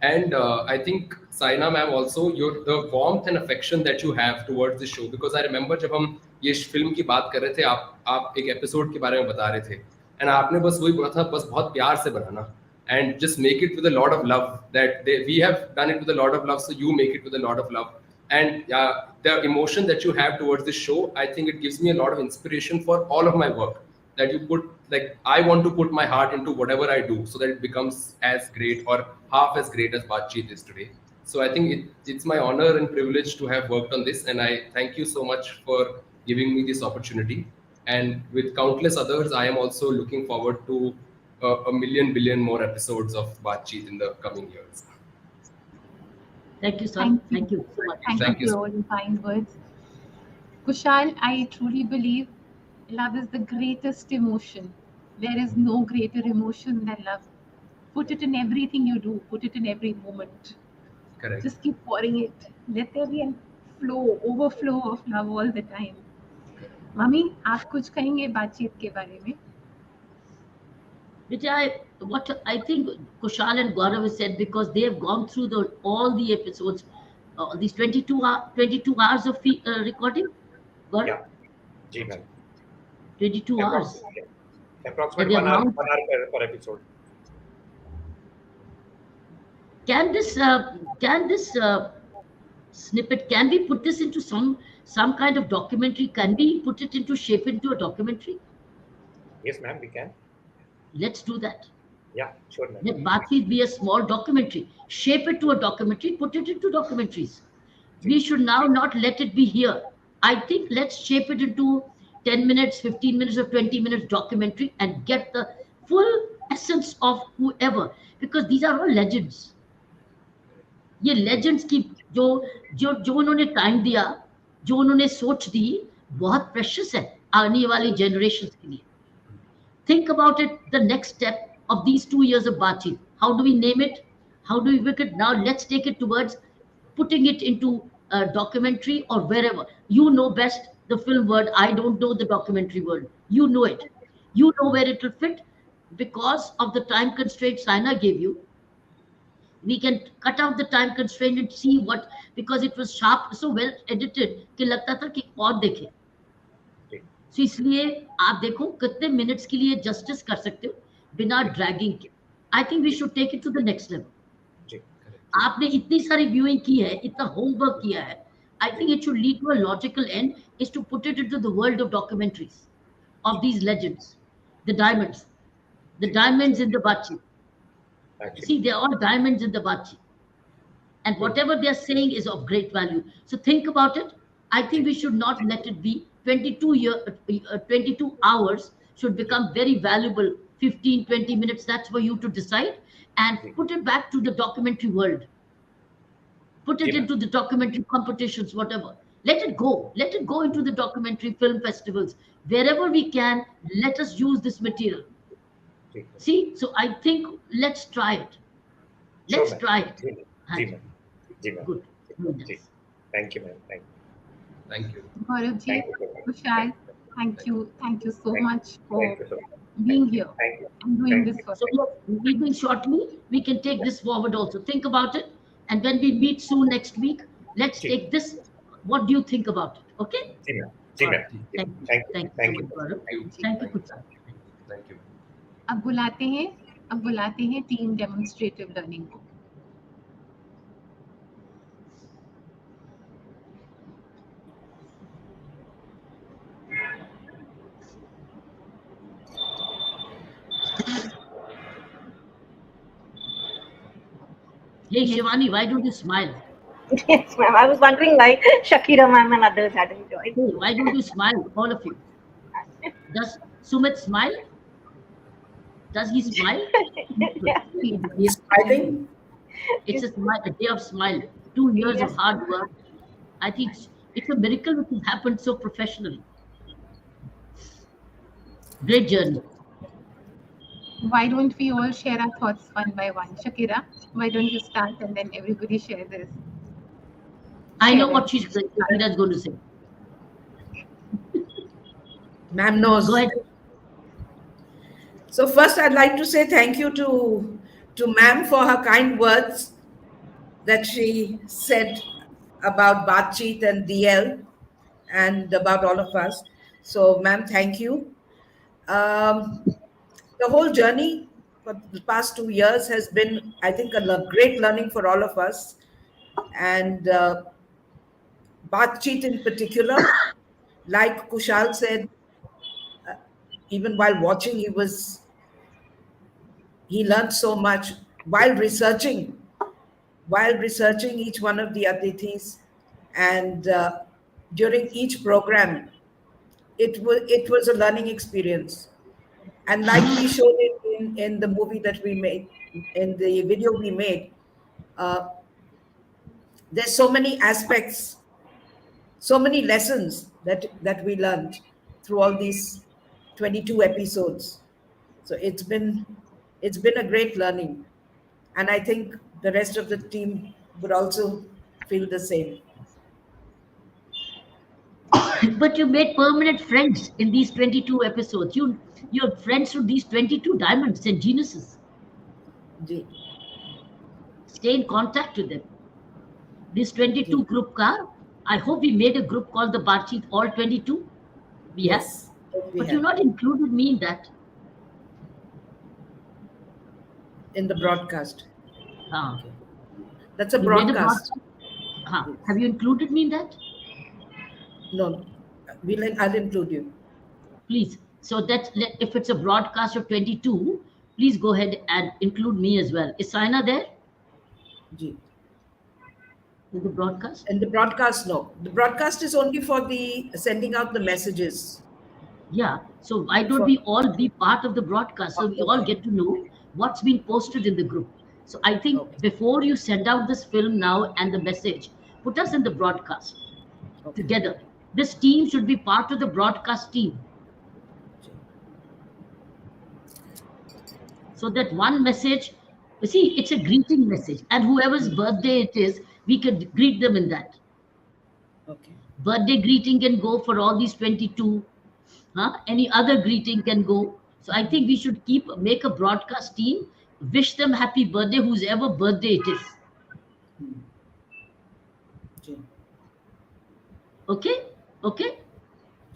And I think Saina ma'am also, the warmth and affection that you have towards the show, because I remember जब हम ये film की बात कर रहे थे, आप एक एपिसोड के बारे में बता रहे थे, and आपने बस वही बोला था, बस बहुत प्यार से बनाना, and just make it with a lot of love, that we have done it with a lot of love, so you make it with a lot of love. And the emotion that you have towards this show, I think it gives me a lot of inspiration for all of my work, that you put, like, I want to put my heart into whatever I do so that it becomes as great or half as great as Baatcheet is today. So I think it's my honor and privilege to have worked on this, and I thank you so much for giving me this opportunity. And with countless others, I am also looking forward to a million billion more episodes of Baatcheet in the coming years. Thank you, sir. Thank you so much. Thank you for all the kind words. Kushal, I truly believe love is the greatest emotion. There is no greater emotion than love. Put it in everything you do. Put it in every moment. Correct. Just keep pouring it. Let there be a overflow of love all the time. Mummy आप कुछ कहेंगे बातचीत के बारे में? What I think Kushal and Gaurav have said, because they have gone through all the episodes, these 22 hours of recording. Gaurav? Yeah. जी ma'am. 22 hours. Approximately The 1 hour, amount- 1 hour per episode. Can this snippet, can we put this into some kind of documentary? Can we put it shape into a documentary? Yes, ma'am, we can. Let's do that. Yeah, sure, ma'am. Let Baatcheet be a small documentary. Shape it to a documentary, put it into documentaries. We should now not let it be here. I think let's shape it into 10 minutes, 15 minutes, or 20 minutes documentary and get the full essence of whoever, because these are all legends. ये legends की जो जो जो उन्होंने time दिया, जो उन्होंने सोच दी, बहुत precious है आने वाली generations के लिए. Think about it, the next step of these 2 years of Baatcheet. How do we name it? How do we make it? Now let's take it towards putting it into a documentary or wherever. You know best the film word. I don't know the documentary word. You know it. You know where it will fit. Because of the time constraint Saina gave you, we can cut out the time constraint and see what, because it was sharp, so well edited कि लगता था कि और देखे. So इसलिए आप देखो कितने minutes के लिए justice कर सकते हो बिना dragging के. I think we should take it to the next level. आपने इतनी सारी viewing की है, इतना homework किया है. I think it should lead to a logical end, is to put it into the world of documentaries of these legends, the diamonds in the Baatcheet. See, they're all diamonds in the Baatcheet. And whatever they're saying is of great value. So think about it. I think we should not let it be 22 hours should become very valuable. 15, 20 minutes, that's for you to decide, and put it back to the documentary world. Put it into the documentary competitions, whatever. Let it go into the documentary film festivals. Wherever we can, let us use this material. See, so I think let's try it. Let's try it. Good. Thank you, ma'am. Thank you. Gaurav ji, Kushal, thank you so much for being here and doing this for So leaving shortly, we can take this forward also. Think about it, and when we meet soon next week, let's take this. What do you think about it? Okay? Thank you. Thank you, Gaurav. Thank you, Kushal. Thank you. अब बुलाते हैं team demonstrative learning को. Hey, Shivani, why don't you smile? Yes, ma'am. I was wondering why Shakira ma'am and others hadn't joined. Hey, why don't you smile, all of you? Does Sumit smile? Does he smile? Yeah. I think it's a day of smile. 2 years of hard work. I think it's a miracle which has happened so professionally. Great journey. Why don't we all share our thoughts one by one? Shakira, why don't you start and then everybody share this? I know what Shakira's going to say. Ma'am knows. Go ahead. So first, I'd like to say thank you to ma'am for her kind words that she said about Baatcheet and DL and about all of us. So, ma'am, thank you. The whole journey for the past 2 years has been, I think, a great learning for all of us. And Baatcheet in particular, like Kushal said, even while watching, he learned so much while researching each one of the Adithis, and during each program, it was a learning experience. And like we showed it in the movie that we made, in the video we made, there's so many aspects, so many lessons that we learned through all these 22 episodes. So it's been a great learning, and I think the rest of the team would also feel the same. But you made permanent friends in these 22 episodes. You're friends with these 22 diamonds and geniuses. जी Stay in contact with them. This 22 जी group car, I hope we made a group called the Baatcheet All 22. We have. yes we But you have not included me in that. in the broadcast. Ah. Okay. That's a You made a broadcast. Have you included me in that? No, I'll include you. Please. So if it's a broadcast of 22, please go ahead and include me as well. Is Saina there? जी. In the broadcast? In the broadcast, no. The broadcast is only for the sending out the messages. Yeah. So why don't we all be part of the broadcast so we all get to know what's been posted in the group? So I think before you send out this film now and the message, put us in the broadcast together. This team should be part of the broadcast team. So that one message, you see, it's a greeting message, and whoever's birthday it is, we could greet them in that. Okay. Birthday greeting can go for all these 22. Any other greeting can go. So I think we should make a broadcast team, wish them happy birthday, whoever birthday it is. जी. Okay? Okay?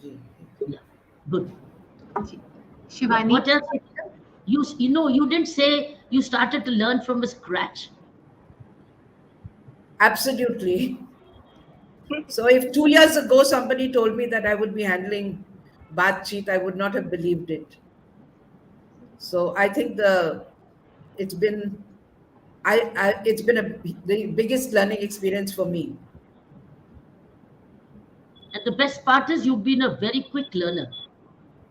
जी. Yeah. Good. Shivani. What else? You didn't say you started to learn from scratch. Absolutely. So if 2 years ago somebody told me that I would be handling Baatcheet, I would not have believed it. So I think it's been the biggest learning experience for me. And the best part is you've been a very quick learner.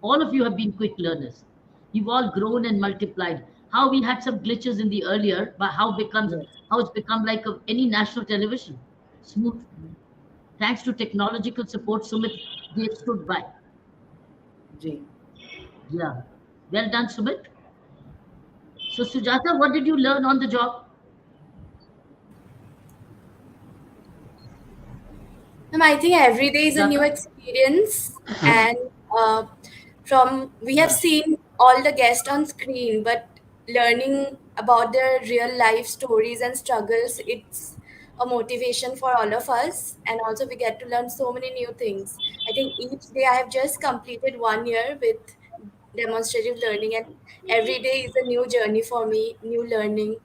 All of you have been quick learners. You've all grown and multiplied. How we had some glitches in the earlier, but how it's become like any national television. Smooth. Thanks to technological support, Sumit, they stood by. Ji. Yeah. Well done, Sumit. So, Sujata, what did you learn on the job? I think every day is a new experience, and we have seen all the guests on screen, but learning about their real life stories and struggles, it's a motivation for all of us, and also we get to learn so many new things. I think each day I have just completed 1 year with demonstrative learning, and every day is a new journey for me, new learning.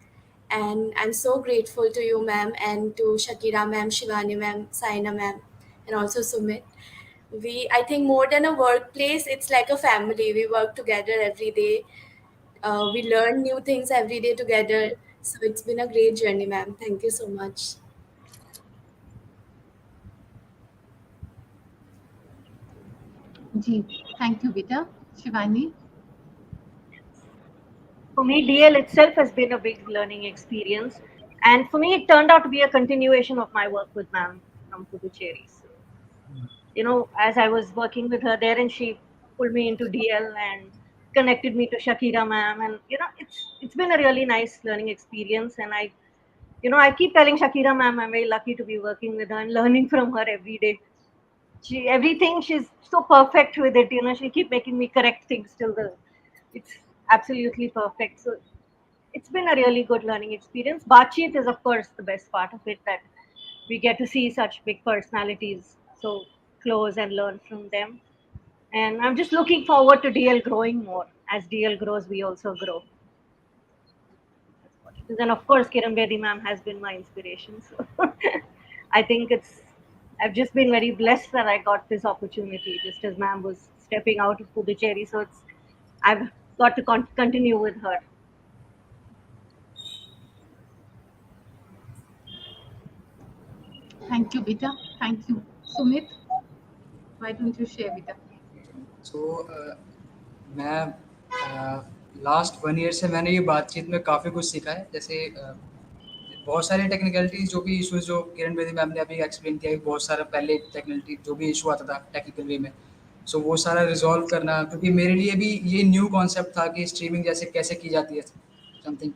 And I'm so grateful to you, ma'am, and to Shakira, ma'am, Shivani, ma'am, Saina, ma'am, and also Sumit. I think more than a workplace, it's like a family. We work together every day. We learn new things every day together. So it's been a great journey, ma'am. Thank you so much. Ji, thank you, Vita. Shivani. For me, DL itself has been a big learning experience. And for me, it turned out to be a continuation of my work with ma'am from Puducherry. So, as I was working with her there, and she pulled me into DL and connected me to Shakira ma'am. And, it's been a really nice learning experience. And I keep telling Shakira ma'am, I'm very lucky to be working with her and learning from her every day. Everything, she's so perfect with it. She'll keep making me correct things till it's absolutely perfect. So it's been a really good learning experience. Baatcheet is, of course, the best part of it, that we get to see such big personalities so close and learn from them. And I'm just looking forward to DL growing more. As DL grows, we also grow. And of course, Kiran Bedi ma'am has been my inspiration. So I think I've just been very blessed that I got this opportunity, just as ma'am was stepping out of Puducherry. So I've got to continue with her. Thank you, Vita. Thank you. Sumit, why don't you share, Vita? So, मैं last 1 year से मैंने ये बातचीत में काफ़ी कुछ सीखा है। जैसे बहुत सारे टेक्निकलिटीज़ जो भी इश्यूज़ जो किरण बेदी मैम ने अभी एक्सप्लेन किया, बहुत सारा पहले टेक्निकलिटी जो भी इशू आता था टेक्निकल वे में, सो वो सारा रिजॉल्व करना, क्योंकि मेरे लिए भी ये न्यू कॉन्सेप्ट था कि स्ट्रीमिंग जैसे कैसे की जाती है समथिंग।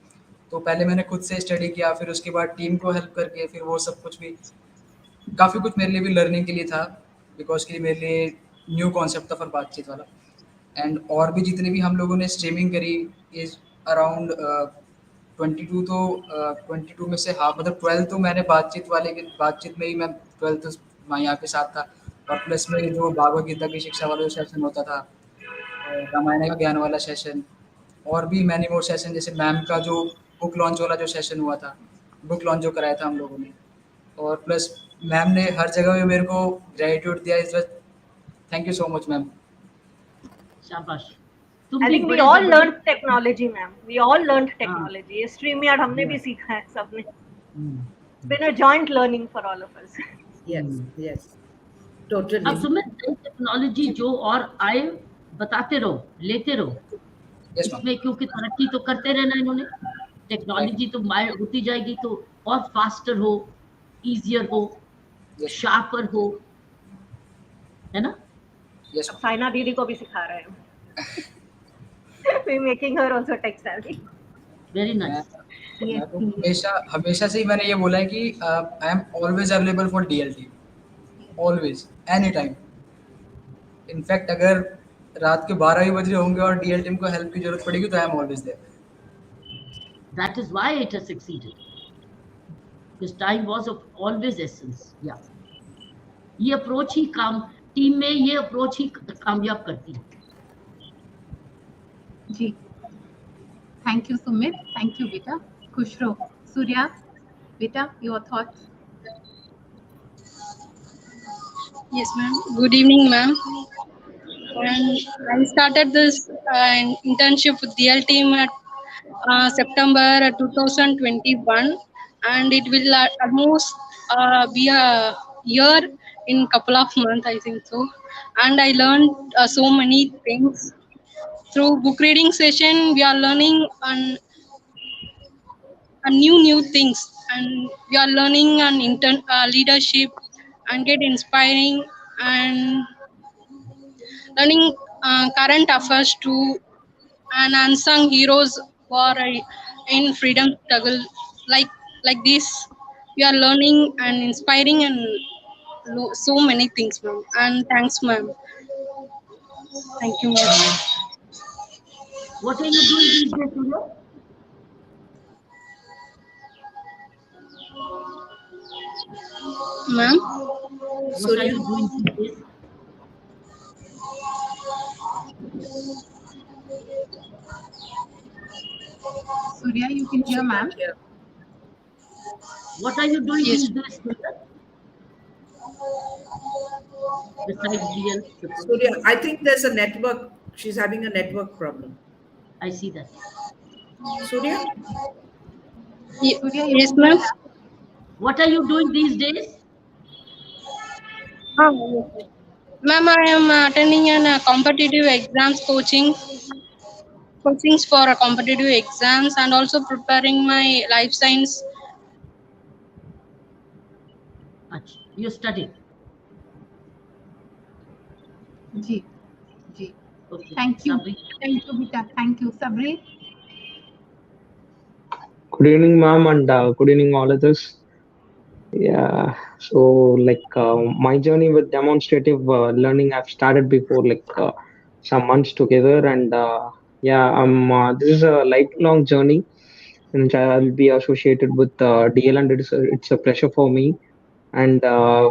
तो पहले मैंने खुद से स्टडी किया, फिर उसके बाद टीम को हेल्प करके, फिर वो सब कुछ भी काफ़ी कुछ मेरे लिए भी लर्निंग के लिए था। बिकॉज के लिए मेरे लिए न्यू कॉन्सेप्ट था फॉर बातचीत वाला। एंड और भी जितने भी हम लोगों ने स्ट्रीमिंग करी इज अराउंड 22, तो 22 में से हाफ मतलब 12 तो मैंने बातचीत में ही मैं 12 मैं यहाँ पे साथ था। और प्लस में जो भागवत गीता की शिक्षा वाला जो सेशन होता था, रामायण का ज्ञान वाला सेशन, और भी मैनी मोर सेशन, जैसे मैम का जो बुक लॉन्च वाला जो सेशन हुआ था, बुक लॉन्च जो कराया था हम लोगों ने। और प्लस मैम ने हर जगह पे मेरे को ग्रेटिट्यूड दिया। इस वक्त thank you so much ma'am. शाबाश। I think we all learned technology, ma'am. We all learned technology. ये StreamYard हमने भी सीखा है सबने. It's been a joint learning for all of us. Yes, yes, totally. अब तुम्हें टेक्नोलॉजी जो और आए बताते रहो, लेते रहो। इसमें क्योंकि तरक्की तो करते रहना इन्होंने, टेक्नोलॉजी तो होती जाएगी तो और फास्टर हो, इजियर हो, शार्पर हो, है ना? अब साइना दीदी को भी सिखा रहे हैं. We're making her also tech savvy. Very nice. हमेशा से ही मैंने ये बोला है कि आई am always available for DLT, always, any time. In fact अगर रात के 12 ही बज रहे होंगे और DL टीम को हेल्प की जरूरत पड़ेगी तो I am always there. That is why it has succeeded. Because time was of always essence. Yeah. ये अप्रोच ही टीम में ये अप्रोच ही कामयाब करती है। जी, thank you Sumit, thank you बेटा, खुश रहो। सूर्या बेटा, your thoughts? Yes, ma'am. Good evening, ma'am. And I started this internship with DL team at September 2021, and it will almost be a year in couple of months, I think so. And I learned so many things through book reading session. We are learning on new things, and we are learning on leadership and get inspiring and learning current affairs too, and unsung heroes who are in freedom struggle like this. We are learning and inspiring and so many things, ma'am. And thanks, ma'am. Thank you, ma'am. What are you doing these days, Surya? Ma'am? What are you doing these days? Surya, you can hear ma'am. What are you doing these days, Surya? Besides DL? Surya, I think there's a network. She's having a network problem. I see that. Surya? Yes, ma'am. What are you doing these days? Ma'am, I am attending a competitive exams coachings for competitive exams, and also preparing my life science. You study? जी, जी. Okay. Thank you. Thank you, Bita. Thank you. Sabri? Good evening, ma'am, and good evening, all of us. Yeah, so my journey with demonstrative learning, I've started before some months together, and this is a lifelong journey, and I'll be associated with DL, and it's a pleasure for me. And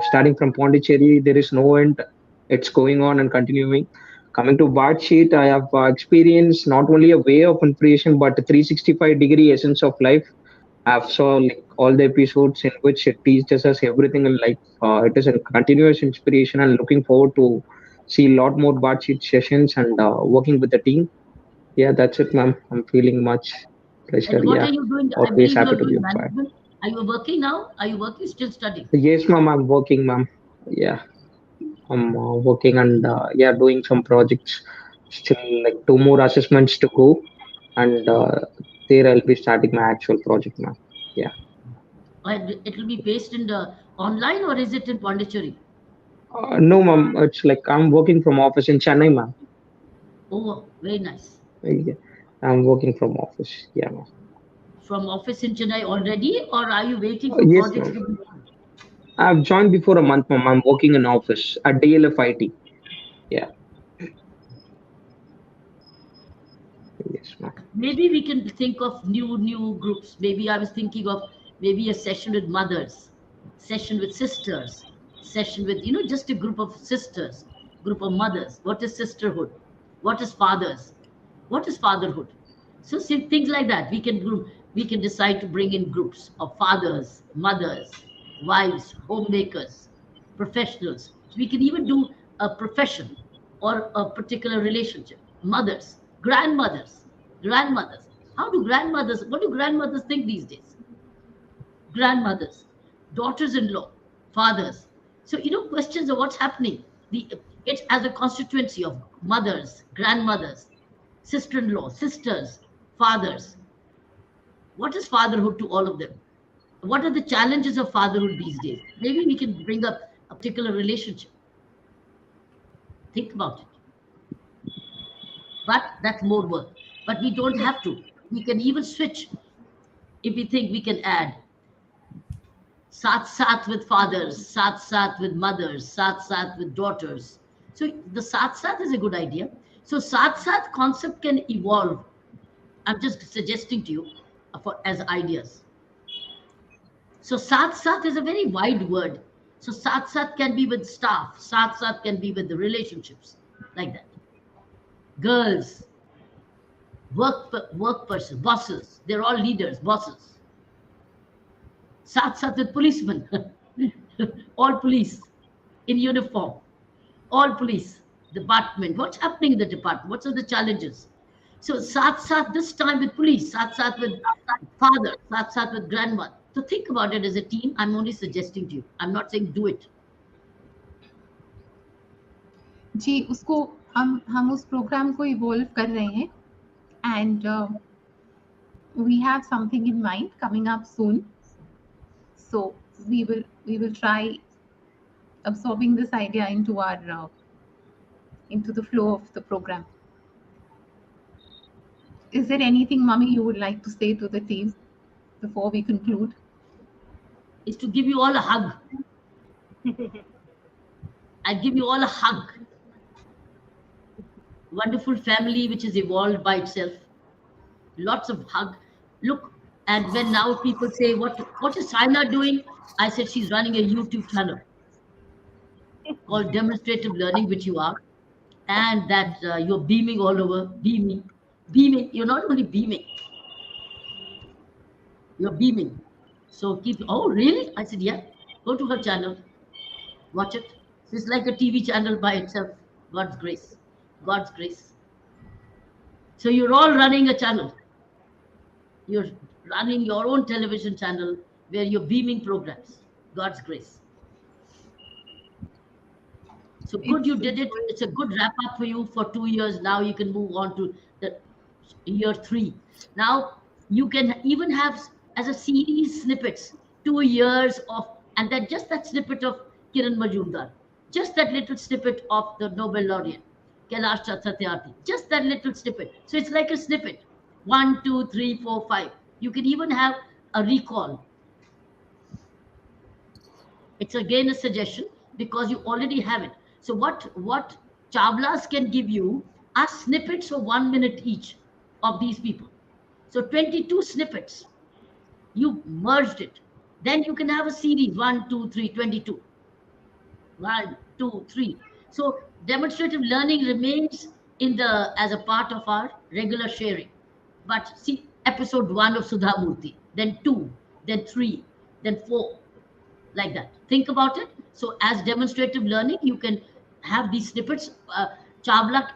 starting from Pondicherry, there is no end. It's going on and continuing. Coming to Baatcheet, I have experienced not only a way of information, but a 365-degree essence of life. I've saw all the episodes in which it teaches us everything in life. It is a continuous inspiration, and looking forward to see a lot more Baatcheet sessions and working with the team. Yeah, that's it, ma'am. I'm feeling much pleasure. And what are you doing? I Always believe happy you're to be doing on fire. management. Are you working now? Are you working? Still studying? Yes, ma'am. I'm working, ma'am. Yeah, I'm working and doing some projects. Still 2 more assessments to go, and there I'll be starting my actual project, ma'am. Yeah. And it will be based in the online, or is it in Pondicherry? No, ma'am. It's I'm working from office in Chennai, ma'am. Oh, very nice. Yeah, I'm working from office. Yeah, ma'am. From office in Chennai already, or are you waiting for Yes, projects ma'am. to be done? I've joined before a month, ma'am. I'm working in office at DLFIT. Yeah. Yes, ma'am. Maybe we can think of new groups. Maybe I was thinking of maybe a session with mothers, session with sisters, session with just a group of sisters, group of mothers. What is sisterhood? What is fathers? What is fatherhood? So see, things like that. We can decide to bring in groups of fathers, mothers, wives, homemakers, professionals. So we can even do a profession or a particular relationship. Mothers, grandmothers, grandmothers. What do grandmothers think these days? Grandmothers, daughters-in-law, fathers. So, questions of what's happening. It's as a constituency of mothers, grandmothers, sister-in-law, sisters, fathers. What is fatherhood to all of them? What are the challenges of fatherhood these days? Maybe we can bring up a particular relationship. Think about it. But that's more work. But we don't have to. We can even switch. If we think we can add sat with fathers, sat with mothers, sat with daughters. So the sat is a good idea. So sat concept can evolve. I'm just suggesting to you as ideas. So sat is a very wide word. So sat can be with staff, sat can be with the relationships, like that. Girls, work person, bosses, they're all leaders, bosses. Sat with policemen, all police in uniform, all police department. What's happening in the department? What are the challenges? So sat this time with police, sat with father, sat with grandmother. So think about it as a team. I'm only suggesting to you. I'm not saying do it. जी उसको हम उस programme को evolve कर रहे हैं and we have something in mind coming up soon, so we will try absorbing this idea into our into the flow of the program. Is there anything, Mummy, you would like to say to the team before we conclude? Is to give you all a hug. I give you all a hug. Wonderful family which is evolved by itself. Lots of hug. Look, and when now people say, what is Saina doing? I said she's running a YouTube channel called Demonstrative Learning, which you are, and that you're beaming all over, beaming. You're not only beaming, you're beaming. So oh, really? I said, yeah, go to her channel, watch it. It's like a TV channel by itself. God's grace. God's grace. So you're all running a channel. You're running your own television channel where you're beaming programs. God's grace. So good, you did it. It's a good wrap up for you for 2 years. Now you can move on to the year 3. Now you can even have as a series snippets 2 years of, and then just that snippet of Kiran Majumdar, just that little snippet of the Nobel laureate Kailash Satyarthi, just that little snippet. So it's like a snippet. 1, 2, 3, 4, 5. You can even have a recall. It's again a suggestion because you already have it. So what Chavlas can give you are snippets for 1 minute each of these people. So 22 snippets. You merged it. Then you can have a series 1, 2, 3, 22. 1, 2, 3. So demonstrative learning remains as a part of our regular sharing. But see, episode 1 of Sudha Murthy, then 2, then 3, then 4, like that. Think about it. So as demonstrative learning, you can have these snippets. Chavla,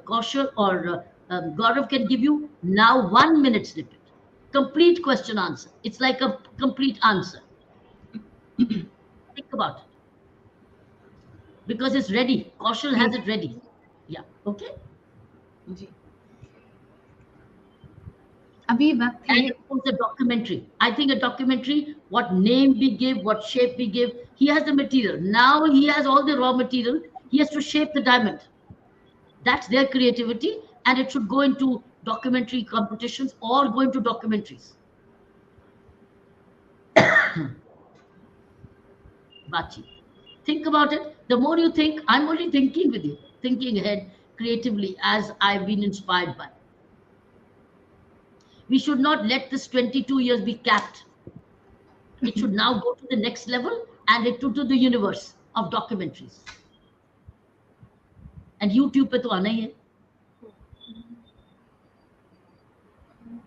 Kaushal, or Gaurav can give you now 1 minute snippet. Complete question answer. It's like a complete answer. Think about it. Because it's ready. Kaushal has it ready. Yeah. Okay. And of course, a documentary. I think a documentary, what name we give, what shape we give, he has the material. Now he has all the raw material. He has to shape the diamond. That's their creativity, and it should go into documentary competitions or go into documentaries. Baatcheet. Think about it. The more you think, I'm only thinking with you, thinking ahead creatively as I've been inspired by. We should not let this 22 years be capped. It should now go to the next level and it to the universe of documentaries. And YouTube पे तो आना ही है.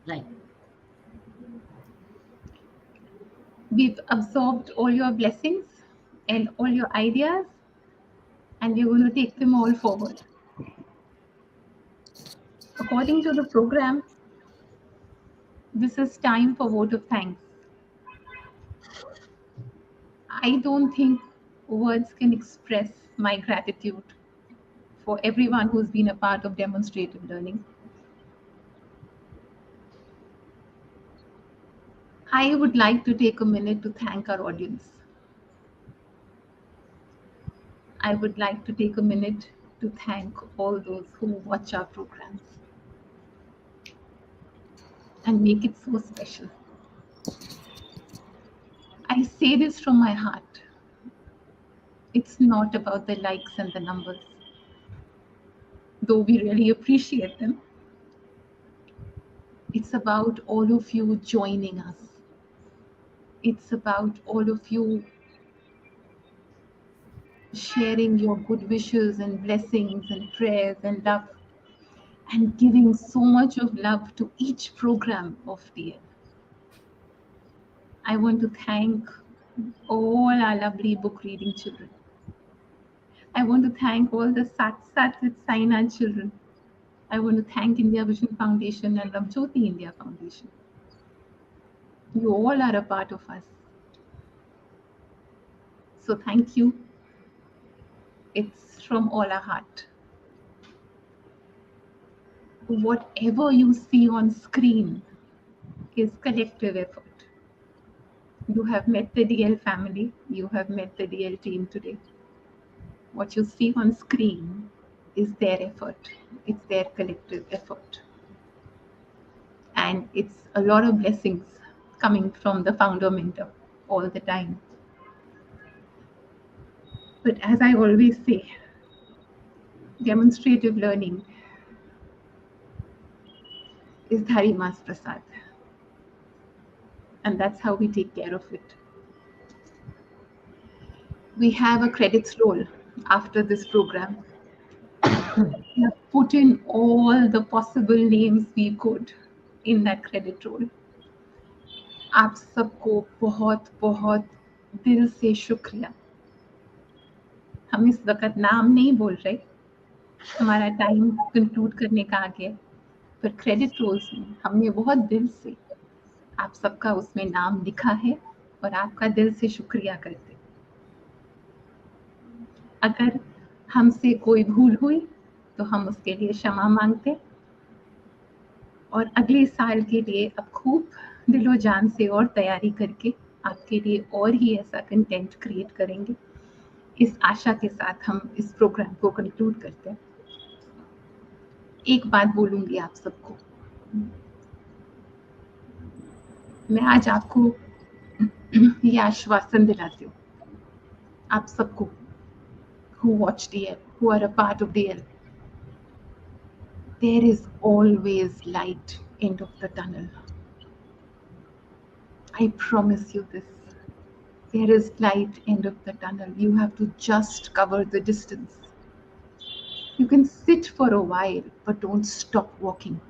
Right. We've absorbed all your blessings and all your ideas, and we're going to take them all forward. According to the program, this is time for vote of thanks. I don't think words can express my gratitude for everyone who's been a part of demonstrative learning. I would like to take a minute to thank our audience. I would like to take a minute to thank all those who watch our programs and make it so special. I say this from my heart. It's not about the likes and the numbers, though we really appreciate them. It's about all of you joining us. It's about all of you sharing your good wishes and blessings and prayers and love, and giving so much of love to each program of DL. I want to thank all our lovely book reading children. I want to thank all the Sat with Saina children. I want to thank India Vision Foundation and Ramjyoti India Foundation. You all are a part of us. So thank you. It's from all our heart. Whatever you see on screen is collective effort. You have met the DL family. You have met the DL team today. What you see on screen is their effort. It's their collective effort. And it's a lot of blessings coming from the founder mentor all the time. But as I always say, demonstrative learning is Dharima's Prasad. And that's how we take care of it. We have a credits roll after this program. We have put in all the possible names we could in that credit roll. आप सबको बहुत बहुत दिल से शुक्रिया. हम इस वक्त नाम नहीं बोल रहे, हमारा टाइम कंक्लूड करने का आ गया, पर क्रेडिट रोल्स में हमने बहुत दिल से आप सबका उसमें नाम लिखा है और आपका दिल से शुक्रिया करते. अगर हमसे कोई भूल हुई तो हम उसके लिए क्षमा मांगते और अगले साल के लिए अब खूब दिलो जान से और तैयारी करके आपके लिए और ही ऐसा कंटेंट क्रिएट करेंगे. इस आशा के साथ हम इस प्रोग्राम को कंक्लूड करते हैं. एक बात बोलूंगी आप सबको, मैं आज आपको ये आश्वासन दिलाती हूँ, आप सबको who watch DL, who are a part of DL, there is always light end of the tunnel. I promise you this. There is light end of the tunnel. You have to just cover the distance. You can sit for a while, but don't stop walking.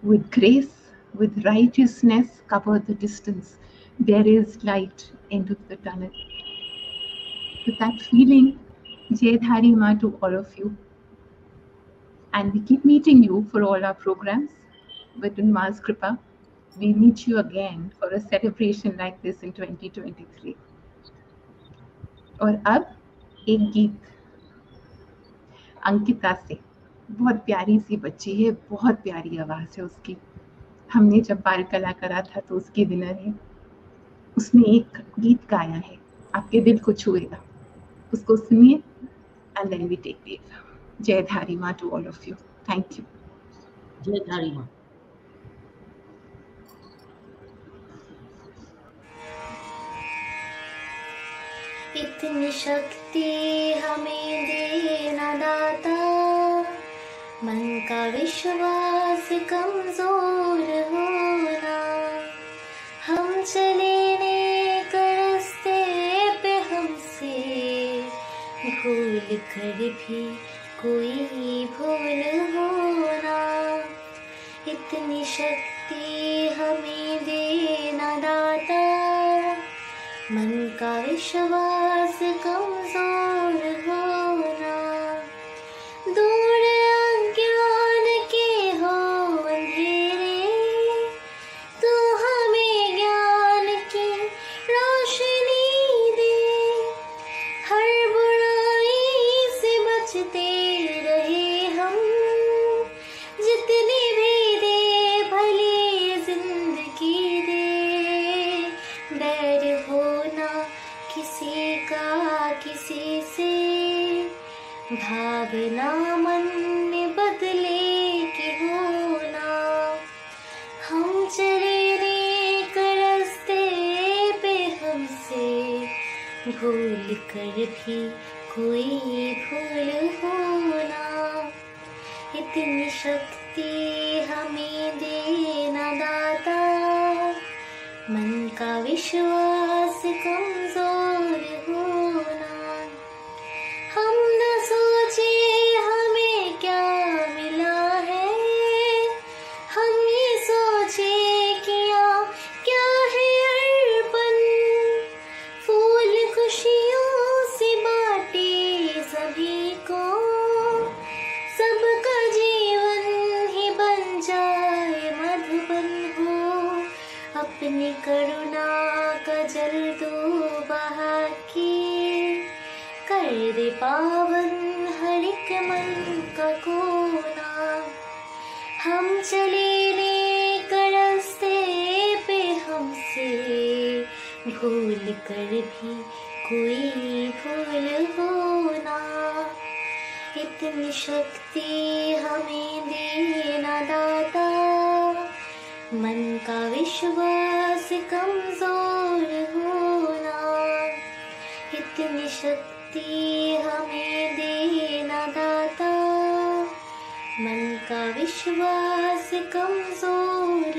With grace, with righteousness, cover the distance. There is light end of the tunnel. With that feeling, Jai Dhari Ma to all of you. And we keep meeting you for all our programs. But in Ma's Kripa, we meet you again for a celebration like this in 2023. और अब एक गीत अंकिता से, बहुत प्यारी सी बच्ची है, बहुत प्यारी आवाज़ है उसकी. हमने जब बाल कला करा था तो उसकी विनर है. उसने एक गीत गाया है, आपके दिल को छुएगा. उसको सुनिए and then we take leave. Jai Dhari Ma to all of you. Thank you. Jai Dhari Ma. इतनी शक्ति हमें देना दाता, मन का विश्वास कमजोर होना। हम चले नेक रास्ते पे हमसे भूल कर भी कोई भूल होना। इतनी शक्ति हमें देना दाता, मन का विश्वास कमजोर होना। दूर अज्ञान के हो अंधेरे, तो हमें ज्ञान की रोशनी दे। हर बुराई से बचते रहे हम, जितनी भी दे भली जिंदगी दे। डर होना किसी का किसी से, भावना मन में बदले की होना। हम चले नेक रास्ते पे हमसे भूल कर भी कोई भूल होना। इतनी शक्ति हमें देना दाता, मन का विश्वास कमजोर होना। हम न सोचे हमें क्या मिला है, हम ये सोचे किया क्या है अर्पण। फूल खुशियों से बांटे सभी को, सबका जीवन ही बन जाए मधुबन हो। अपनी करुणा का जल दो बहा के, कर दे पावन हर एक मन का कोना। हम चले नेक रास्ते पे हमसे भूल कर भी कोई भूल होना। इतनी शक्ति हमें देना दाता, मन का विश्वास कमजोर होना। इतनी शक्ति हमें देना दाता, मन का विश्वास कमजोर